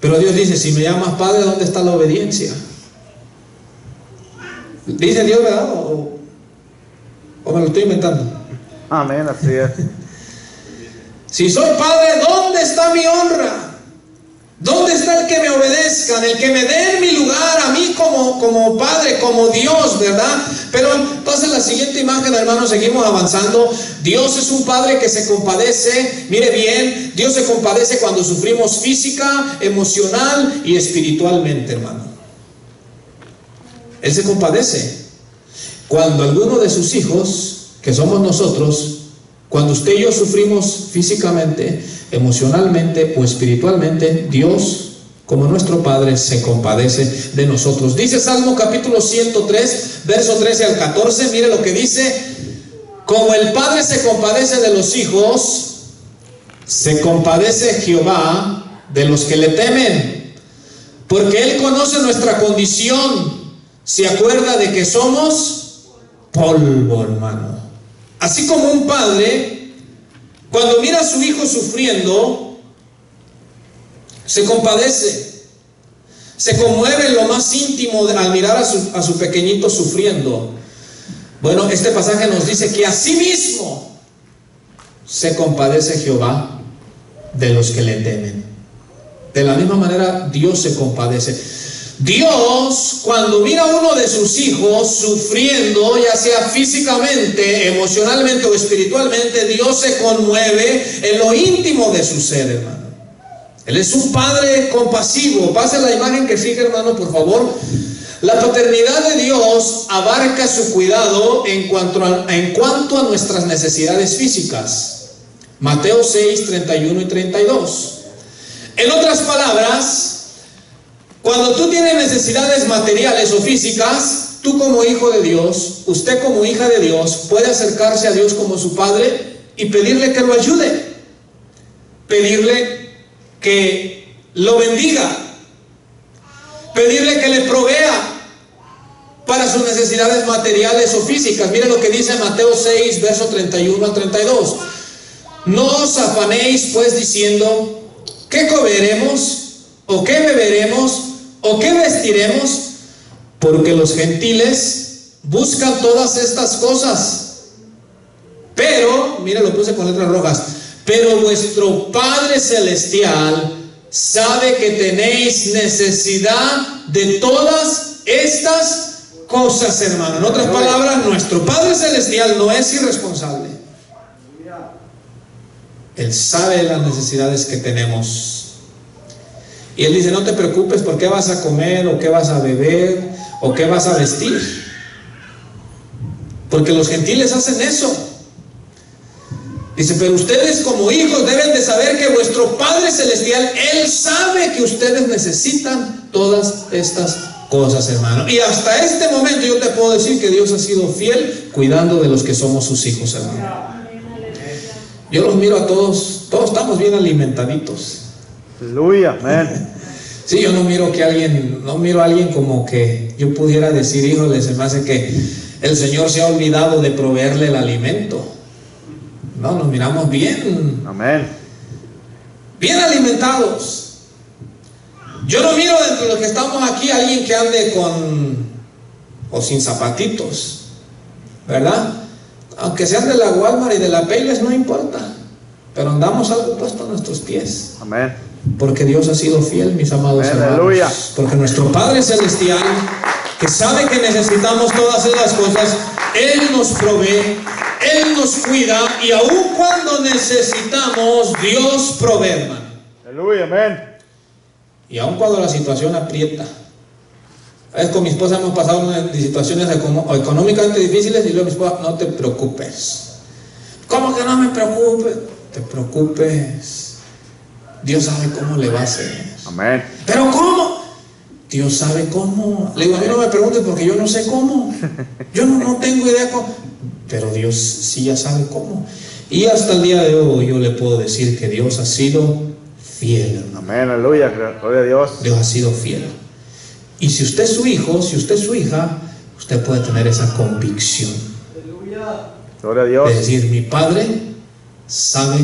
Pero Dios dice, si me llamas Padre, ¿dónde está la obediencia? Dice Dios, ¿verdad? ¿O me lo estoy inventando? Amén, así es. Si soy Padre, ¿dónde está mi honra? ¿Dónde está el que me obedezcan? El que me dé mi lugar a mí como Padre, como Dios, ¿verdad? Pero entonces la siguiente imagen, hermanos, seguimos avanzando. Dios es un Padre que se compadece. Mire bien, Dios se compadece cuando sufrimos física, emocional y espiritualmente, hermano. Él se compadece cuando alguno de sus hijos, que somos nosotros, cuando usted y yo sufrimos físicamente, emocionalmente o espiritualmente, Dios, como nuestro Padre, se compadece de nosotros. Dice Salmo capítulo 103, verso 13 al 14, mire lo que dice: como el Padre se compadece de los hijos, se compadece Jehová de los que le temen, porque Él conoce nuestra condición, se acuerda de que somos polvo, hermano. Así como un padre, cuando mira a su hijo sufriendo, se compadece, se conmueve en lo más íntimo al mirar a su pequeñito sufriendo. Bueno, este pasaje nos dice que asimismo se compadece Jehová de los que le temen. De la misma manera, Dios se compadece. Dios, cuando mira a uno de sus hijos sufriendo, ya sea físicamente, emocionalmente o espiritualmente, Dios se conmueve en lo íntimo de su ser, hermano. Él es un Padre compasivo. Pase la imagen que sigue, hermano, por favor. La paternidad de Dios abarca su cuidado en cuanto a nuestras necesidades físicas. Mateo 6, 31 y 32. En otras palabras, cuando tú tienes necesidades materiales o físicas, tú como hijo de Dios, usted como hija de Dios, puede acercarse a Dios como su Padre y pedirle que lo ayude, pedirle que lo bendiga, pedirle que le provea para sus necesidades materiales o físicas. Mire lo que dice Mateo 6, verso 31 al 32. No os afanéis pues diciendo, ¿qué comeremos? ¿O qué beberemos? ¿O qué vestiremos? Porque los gentiles buscan todas estas cosas. Pero, mire, lo puse con letras rojas, pero vuestro Padre Celestial sabe que tenéis necesidad de todas estas cosas, hermano. En otras palabras, nuestro Padre Celestial no es irresponsable. Él sabe las necesidades que tenemos. Y Él dice, no te preocupes por qué vas a comer, o qué vas a beber, o qué vas a vestir. Porque los gentiles hacen eso. Dice, pero ustedes como hijos deben de saber que vuestro Padre Celestial, Él sabe que ustedes necesitan todas estas cosas, hermano. Y hasta este momento yo te puedo decir que Dios ha sido fiel cuidando de los que somos sus hijos, hermano. Yo los miro a todos estamos bien alimentaditos. Aleluya, amén. Sí, yo no miro a alguien como que yo pudiera decir, híjole, se me hace que el Señor se ha olvidado de proveerle el alimento. No, nos miramos bien. Amén. Bien alimentados. Yo no miro dentro de los que estamos aquí a alguien que ande o sin zapatitos, ¿verdad? Aunque sean de la Walmart y de la Payless, no importa, pero andamos algo puesto a nuestros pies. Amén. Porque Dios ha sido fiel, mis amados hermanos. Aleluya. Porque nuestro Padre Celestial, que sabe que necesitamos todas esas cosas, Él nos provee, Él Él nos cuida y aun cuando necesitamos, Dios provee, hermano. Aleluya, amén. Y aun cuando la situación aprieta. A veces con mi esposa hemos pasado unas situaciones económicamente difíciles y luego mi esposa, no te preocupes. ¿Cómo que no me preocupes? Te preocupes. Dios sabe cómo le va a hacer. Amén. ¿Pero cómo? Dios sabe cómo. Le digo, a mí no me preguntes porque yo no sé cómo. Yo no tengo idea cómo. Pero Dios sí ya sabe cómo. Y hasta el día de hoy yo le puedo decir que Dios ha sido fiel, hermano. Amén, aleluya, gloria a Dios. Dios ha sido fiel. Y si usted es su hijo, si usted es su hija, usted puede tener esa convicción. Gloria a Dios. De decir, mi padre sabe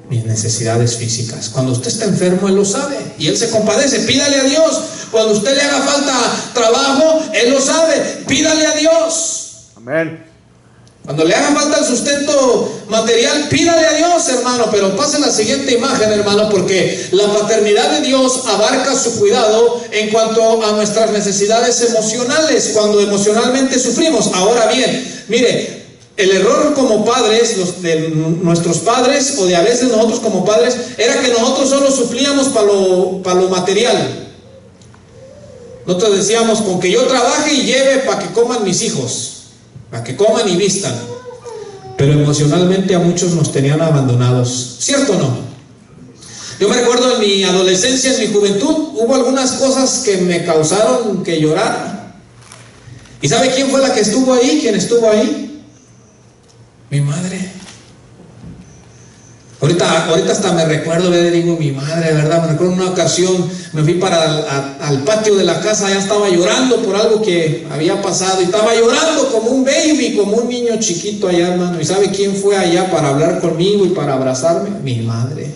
mis necesidades físicas. Cuando usted está enfermo, Él lo sabe y Él se compadece. Pídale a Dios. Cuando a usted le haga falta trabajo, Él lo sabe. Pídale a Dios. Amén. Cuando le haga falta el sustento material, pídale a Dios, hermano. Pero pase la siguiente imagen, hermano, porque la paternidad de Dios abarca su cuidado en cuanto a nuestras necesidades emocionales, cuando emocionalmente sufrimos. Ahora bien, mire, el error como padres, de nuestros padres, o de a veces nosotros como padres, era que nosotros solo suplíamos para lo material. Nosotros decíamos, con que yo trabaje y lleve para que coman mis hijos, para que coman y vistan. Pero emocionalmente a muchos nos tenían abandonados. ¿Cierto o no? Yo me recuerdo en mi adolescencia, en mi juventud, hubo algunas cosas que me causaron que llorara. ¿Y sabe quién fue la que estuvo ahí? ¿Quién estuvo ahí? Mi madre. Ahorita hasta me recuerdo, digo, mi madre, ¿verdad? Me recuerdo en una ocasión, me fui al patio de la casa, ya estaba llorando por algo que había pasado, y estaba llorando como un baby, como un niño chiquito allá, hermano. ¿Y sabe quién fue allá para hablar conmigo y para abrazarme? Mi madre.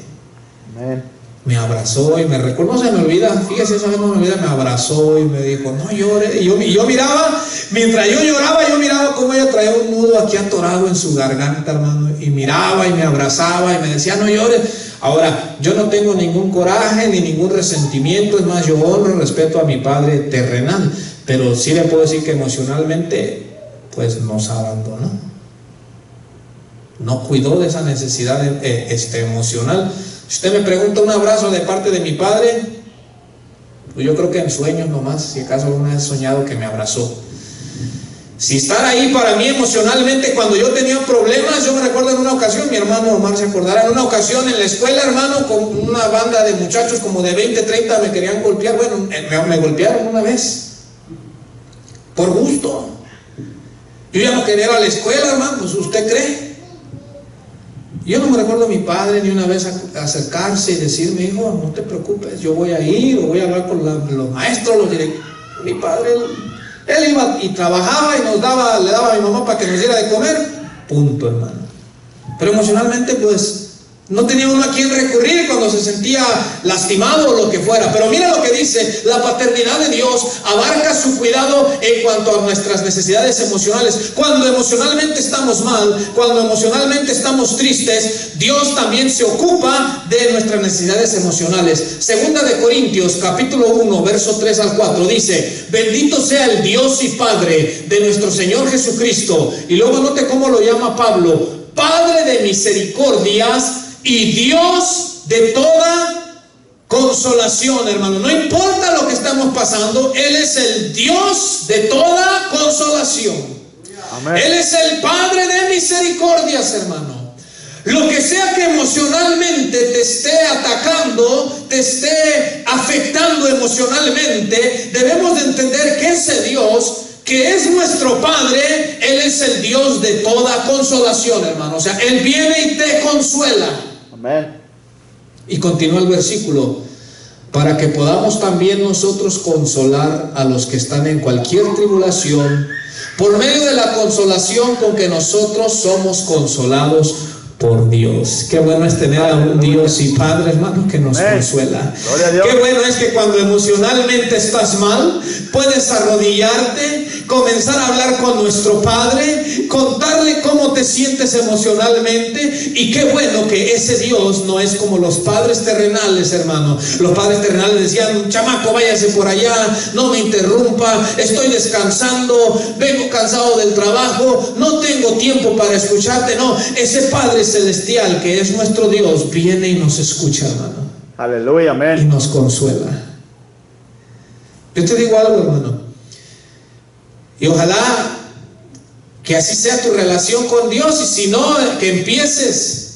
Amén. Me abrazó y me recuerdo, no se me olvida, fíjese, esa vez no me olvida, me abrazó y me dijo, no llore. Y yo miraba, mientras yo lloraba, yo miraba cómo ella traía un nudo aquí atorado en su garganta, hermano. Y miraba y me abrazaba y me decía, no llores. Ahora, yo no tengo ningún coraje ni ningún resentimiento, es más, yo honro y respeto a mi padre terrenal. Pero sí le puedo decir que emocionalmente, pues nos abandonó. No cuidó de esa necesidad emocional. Si usted me pregunta un abrazo de parte de mi padre, pues yo creo que en sueños nomás, si acaso alguna vez he soñado que me abrazó. Si estar ahí para mí emocionalmente cuando yo tenía problemas, yo me recuerdo en una ocasión, mi hermano Omar se acordará, en una ocasión en la escuela, hermano, con una banda de muchachos como de 20, 30 me querían golpear. Bueno, me golpearon una vez, por gusto. Yo ya no quería ir a la escuela, hermano, pues ¿usted cree? Yo no me recuerdo a mi padre ni una vez acercarse y decirme, hijo, no te preocupes, yo voy a ir o voy a hablar con los maestros, los directivos. Mi padre, él iba y trabajaba y le daba a mi mamá para que nos diera de comer, punto, hermano. Pero emocionalmente, pues, no tenía uno a quien recurrir cuando se sentía lastimado o lo que fuera. Pero mira lo que dice, la paternidad de Dios abarca su cuidado en cuanto a nuestras necesidades emocionales. Cuando emocionalmente estamos mal, cuando emocionalmente estamos tristes, Dios también se ocupa de nuestras necesidades emocionales. Segunda de Corintios, capítulo 1, verso 3 al 4, dice, bendito sea el Dios y Padre de nuestro Señor Jesucristo. Y luego note cómo lo llama Pablo, Padre de misericordias y Dios de toda consolación, hermano. No importa lo que estamos pasando, Él es el Dios de toda consolación. Amén. Él es el Padre de misericordias, hermano. Lo que sea que emocionalmente te esté atacando, te esté afectando emocionalmente, debemos de entender que ese Dios, que es nuestro Padre, Él es el Dios de toda consolación, hermano. O sea, Él viene y te consuela. Amén. Y continúa el versículo, para que podamos también nosotros consolar a los que están en cualquier tribulación, por medio de la consolación con que nosotros somos consolados por Dios. Qué bueno es tener a un Dios y Padre, hermano, que nos consuela. Qué bueno es que cuando emocionalmente estás mal, puedes arrodillarte comenzar a hablar con nuestro Padre, contarle cómo te sientes emocionalmente. Y qué bueno que ese Dios no es como los padres terrenales, hermano. Los padres terrenales decían: chamaco, váyase por allá, no me interrumpa, estoy descansando, vengo cansado del trabajo, no tengo tiempo para escucharte. No, ese Padre celestial que es nuestro Dios viene y nos escucha, hermano. Aleluya, Y amén. nos consuela. Yo te digo algo, hermano, y ojalá que así sea tu relación con Dios, y si no, que empieces.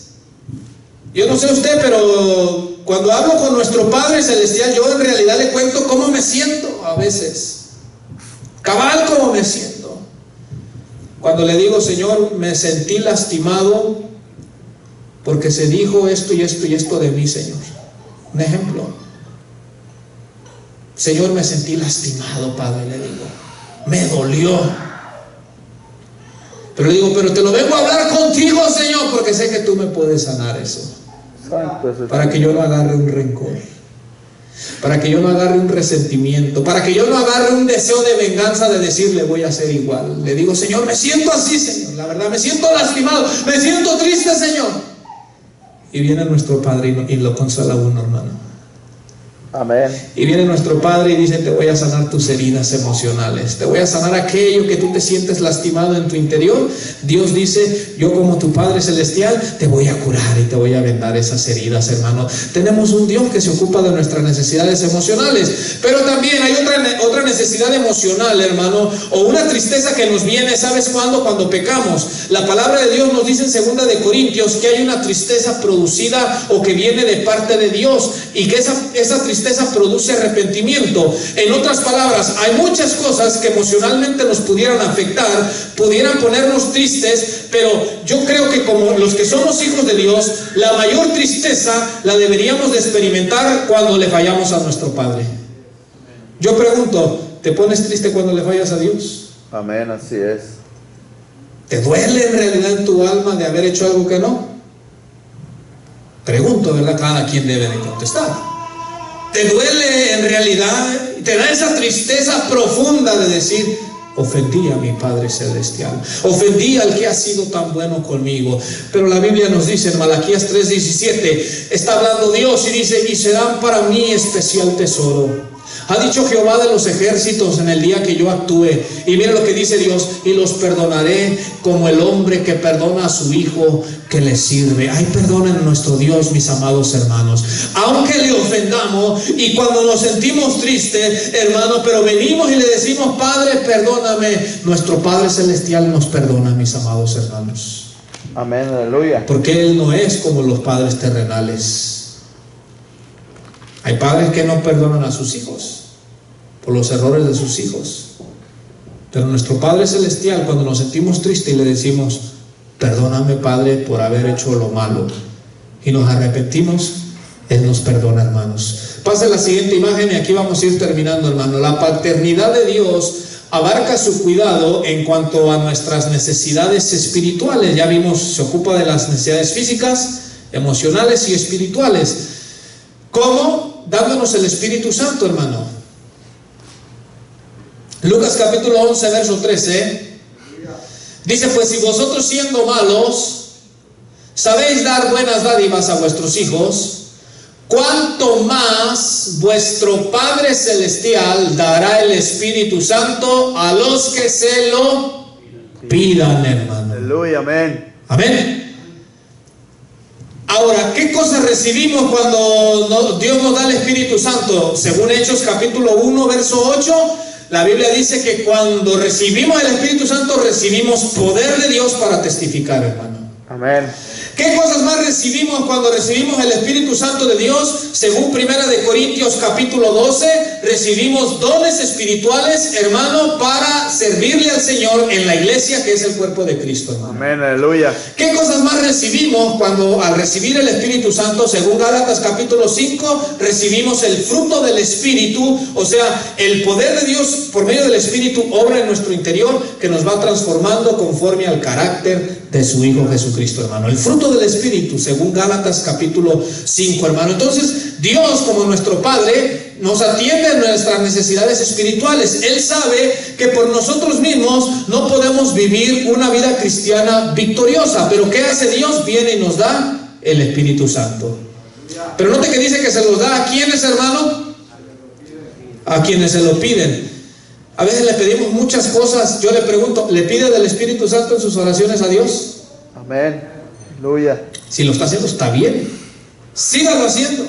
Yo no sé usted, pero cuando hablo con nuestro Padre Celestial, yo en realidad le cuento cómo me siento a veces, cabal cómo me siento. Cuando le digo: Señor, me sentí lastimado porque se dijo esto y esto y esto de mí, Señor. Un ejemplo: Señor, me sentí lastimado, Padre, le digo, me dolió. Pero le digo: pero te lo vengo a hablar contigo, Señor, porque sé que tú me puedes sanar eso. Santo es el Para que yo no agarre un rencor, para que yo no agarre un resentimiento, para que yo no agarre un deseo de venganza, de decirle voy a ser igual. Le digo: Señor, me siento así, Señor, la verdad, me siento lastimado, me siento triste, Señor. Y viene nuestro Padre y lo consuela uno, hermano. Amén. Y viene nuestro Padre y dice: te voy a sanar tus heridas emocionales, te voy a sanar aquello que tú te sientes lastimado en tu interior. Dios dice: yo como tu Padre Celestial te voy a curar y te voy a vendar esas heridas, hermano. Tenemos un Dios que se ocupa de nuestras necesidades emocionales, pero también hay otra necesidad emocional, hermano, o una tristeza que nos viene. ¿Sabes cuándo? Cuando pecamos. La palabra de Dios nos dice en 2 de Corintios que hay una tristeza producida o que viene de parte de Dios, y que esa tristeza produce arrepentimiento. En otras palabras, hay muchas cosas que emocionalmente nos pudieran afectar, pudieran ponernos tristes, pero yo creo que como los que somos hijos de Dios, la mayor tristeza la deberíamos de experimentar cuando le fallamos a nuestro Padre. Yo pregunto: ¿te pones triste cuando le fallas a Dios? Amén, así es. ¿Te duele en realidad en tu alma de haber hecho algo que no? Pregunto, ¿verdad? Cada quien debe de contestar. ¿Te duele en realidad? ¿Te da esa tristeza profunda de decir: ofendí a mi Padre Celestial, ofendí al que ha sido tan bueno conmigo? Pero la Biblia nos dice en Malaquías 3:17, está hablando Dios y dice: y serán para mí especial tesoro. Ha dicho Jehová de los ejércitos en el día que yo actúe. Y mira lo que dice Dios: y los perdonaré como el hombre que perdona a su hijo que le sirve. Ay, perdonen a nuestro Dios, mis amados hermanos, aunque le ofendamos, y cuando nos sentimos tristes, hermano, pero venimos y le decimos: Padre, perdóname. Nuestro Padre Celestial nos perdona, mis amados hermanos. Amén, aleluya. Porque Él no es como los padres terrenales. Hay padres que no perdonan a sus hijos por los errores de sus hijos. Pero nuestro Padre Celestial, cuando nos sentimos tristes y le decimos: perdóname, Padre, por haber hecho lo malo, y nos arrepentimos, Él nos perdona, hermanos. Pase la siguiente imagen y aquí vamos a ir terminando, hermano. La paternidad de Dios abarca su cuidado en cuanto a nuestras necesidades espirituales. Ya vimos, se ocupa de las necesidades físicas, emocionales y espirituales. ¿Cómo? Dándonos el Espíritu Santo, hermano. Lucas capítulo 11, verso 13. Dice: pues si vosotros, siendo malos, sabéis dar buenas dádivas a vuestros hijos, cuánto más vuestro Padre Celestial dará el Espíritu Santo a los que se lo pidan, hermano. Aleluya, amén. Amén. Ahora, ¿qué cosas recibimos cuando Dios nos da el Espíritu Santo? Según Hechos capítulo 1, verso 8, la Biblia dice que cuando recibimos el Espíritu Santo, recibimos poder de Dios para testificar, hermano. Amén. ¿Qué cosas más recibimos cuando recibimos el Espíritu Santo de Dios? Según 1 de Corintios capítulo 12, recibimos dones espirituales, hermano, para servirle al Señor en la iglesia, que es el cuerpo de Cristo, hermano. Amén, aleluya. ¿Qué cosas más recibimos cuando al recibir el Espíritu Santo? Según Gálatas capítulo 5, recibimos el fruto del Espíritu, o sea, el poder de Dios por medio del Espíritu obra en nuestro interior, que nos va transformando conforme al carácter de su Hijo Jesucristo, hermano. El fruto del Espíritu, según Gálatas capítulo 5, hermano. Entonces, Dios, como nuestro Padre, nos atiende a nuestras necesidades espirituales. Él sabe que por nosotros mismos no podemos vivir una vida cristiana victoriosa. Pero ¿qué hace Dios? Viene y nos da el Espíritu Santo. Pero note que dice que se los da a quienes, hermano, a quienes se lo piden. A veces le pedimos muchas cosas. Yo le pregunto, ¿le pide del Espíritu Santo en sus oraciones a Dios? Amén. Aleluya. Si lo está haciendo, está bien. Sígalo haciendo,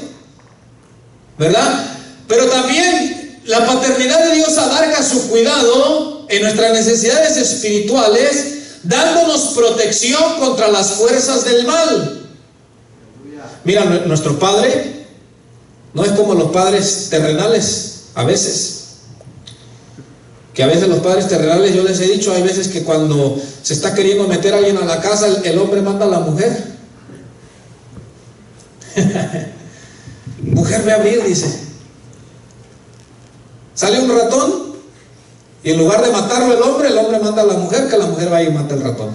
¿verdad? Pero también la paternidad de Dios abarca su cuidado en nuestras necesidades espirituales, dándonos protección contra las fuerzas del mal. Mira, nuestro Padre no es como los padres terrenales a veces. Que a veces los padres terrenales, yo les he dicho, hay veces que cuando se está queriendo meter a alguien a la casa, el hombre manda a la mujer. Mujer, ve a abrir, dice. Sale un ratón y en lugar de matarlo el hombre manda a la mujer, que la mujer vaya y mata al ratón.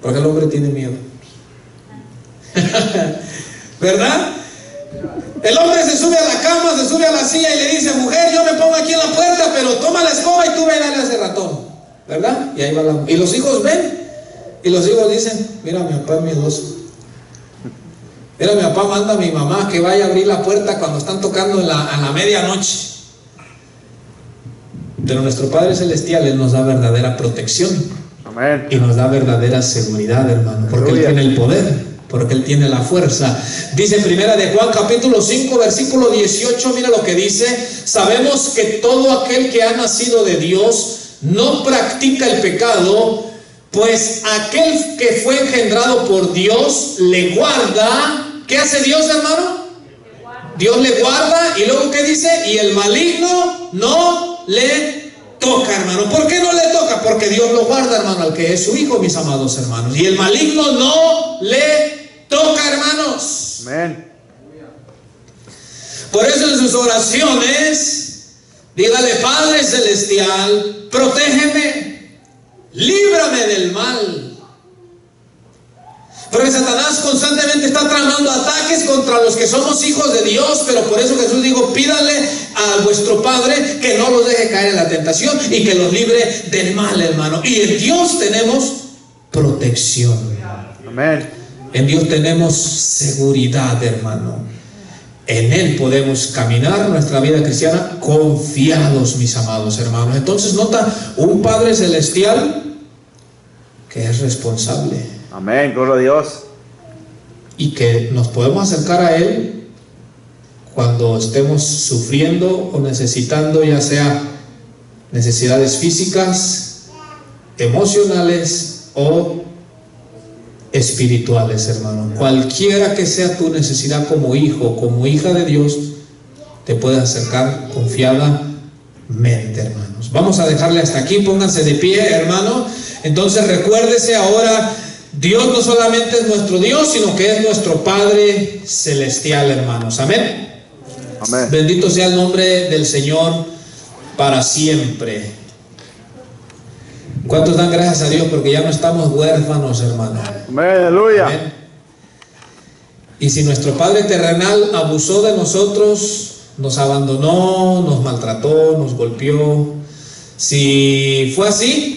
Porque el hombre tiene miedo. ¿Verdad? El hombre se sube a la cama, se sube a la silla y le dice, mujer, yo me pongo aquí en la puerta, pero toma la escoba y tú ve y dale a ese ratón, ¿verdad? Y ahí va la... Y los hijos ven, y los hijos dicen, mira, mi papá es miedoso. Mira, mi papá manda a mi mamá que vaya a abrir la puerta cuando están tocando en la medianoche. Pero nuestro Padre Celestial, Él nos da verdadera protección. Amén. Y nos da verdadera seguridad, hermano, porque Él tiene el poder, porque Él tiene la fuerza. Dice Primera de Juan capítulo 5 versículo 18, mira lo que dice: sabemos que todo aquel que ha nacido de Dios no practica el pecado, pues aquel que fue engendrado por Dios le guarda. ¿Qué hace Dios, hermano? Dios le guarda. Y luego ¿qué dice? Y el maligno no le toca, hermano. ¿Por qué no le toca? Porque Dios lo guarda, hermano, al que es su hijo, mis amados hermanos. Y el maligno no le toca, hermanos. Amén. Por eso en sus oraciones, dígale: Padre Celestial, protégeme, líbrame del mal. Porque Satanás constantemente está tramando ataques contra los que somos hijos de Dios. Pero por eso Jesús dijo: pídale a vuestro Padre que no los deje caer en la tentación y que los libre del mal, hermano. Y en Dios tenemos protección. Amén. En Dios tenemos seguridad, hermano. En Él podemos caminar nuestra vida cristiana confiados, mis amados hermanos. Entonces nota, un Padre Celestial que es responsable. Amén, gloria a Dios. Y que nos podemos acercar a Él cuando estemos sufriendo o necesitando, ya sea necesidades físicas, emocionales o espirituales, hermano. Cualquiera que sea tu necesidad como hijo, como hija de Dios, te puedes acercar confiadamente, hermanos. Vamos a dejarle hasta aquí. Pónganse de pie, hermano. Entonces recuérdese ahora, Dios no solamente es nuestro Dios, sino que es nuestro Padre Celestial, hermanos. Amén. Amén. Bendito sea el nombre del Señor para siempre. ¿Cuántos dan gracias a Dios porque ya no estamos huérfanos, hermano? Amén, aleluya. Amén. Y si nuestro Padre terrenal abusó de nosotros, nos abandonó, nos maltrató, nos golpeó, si fue así,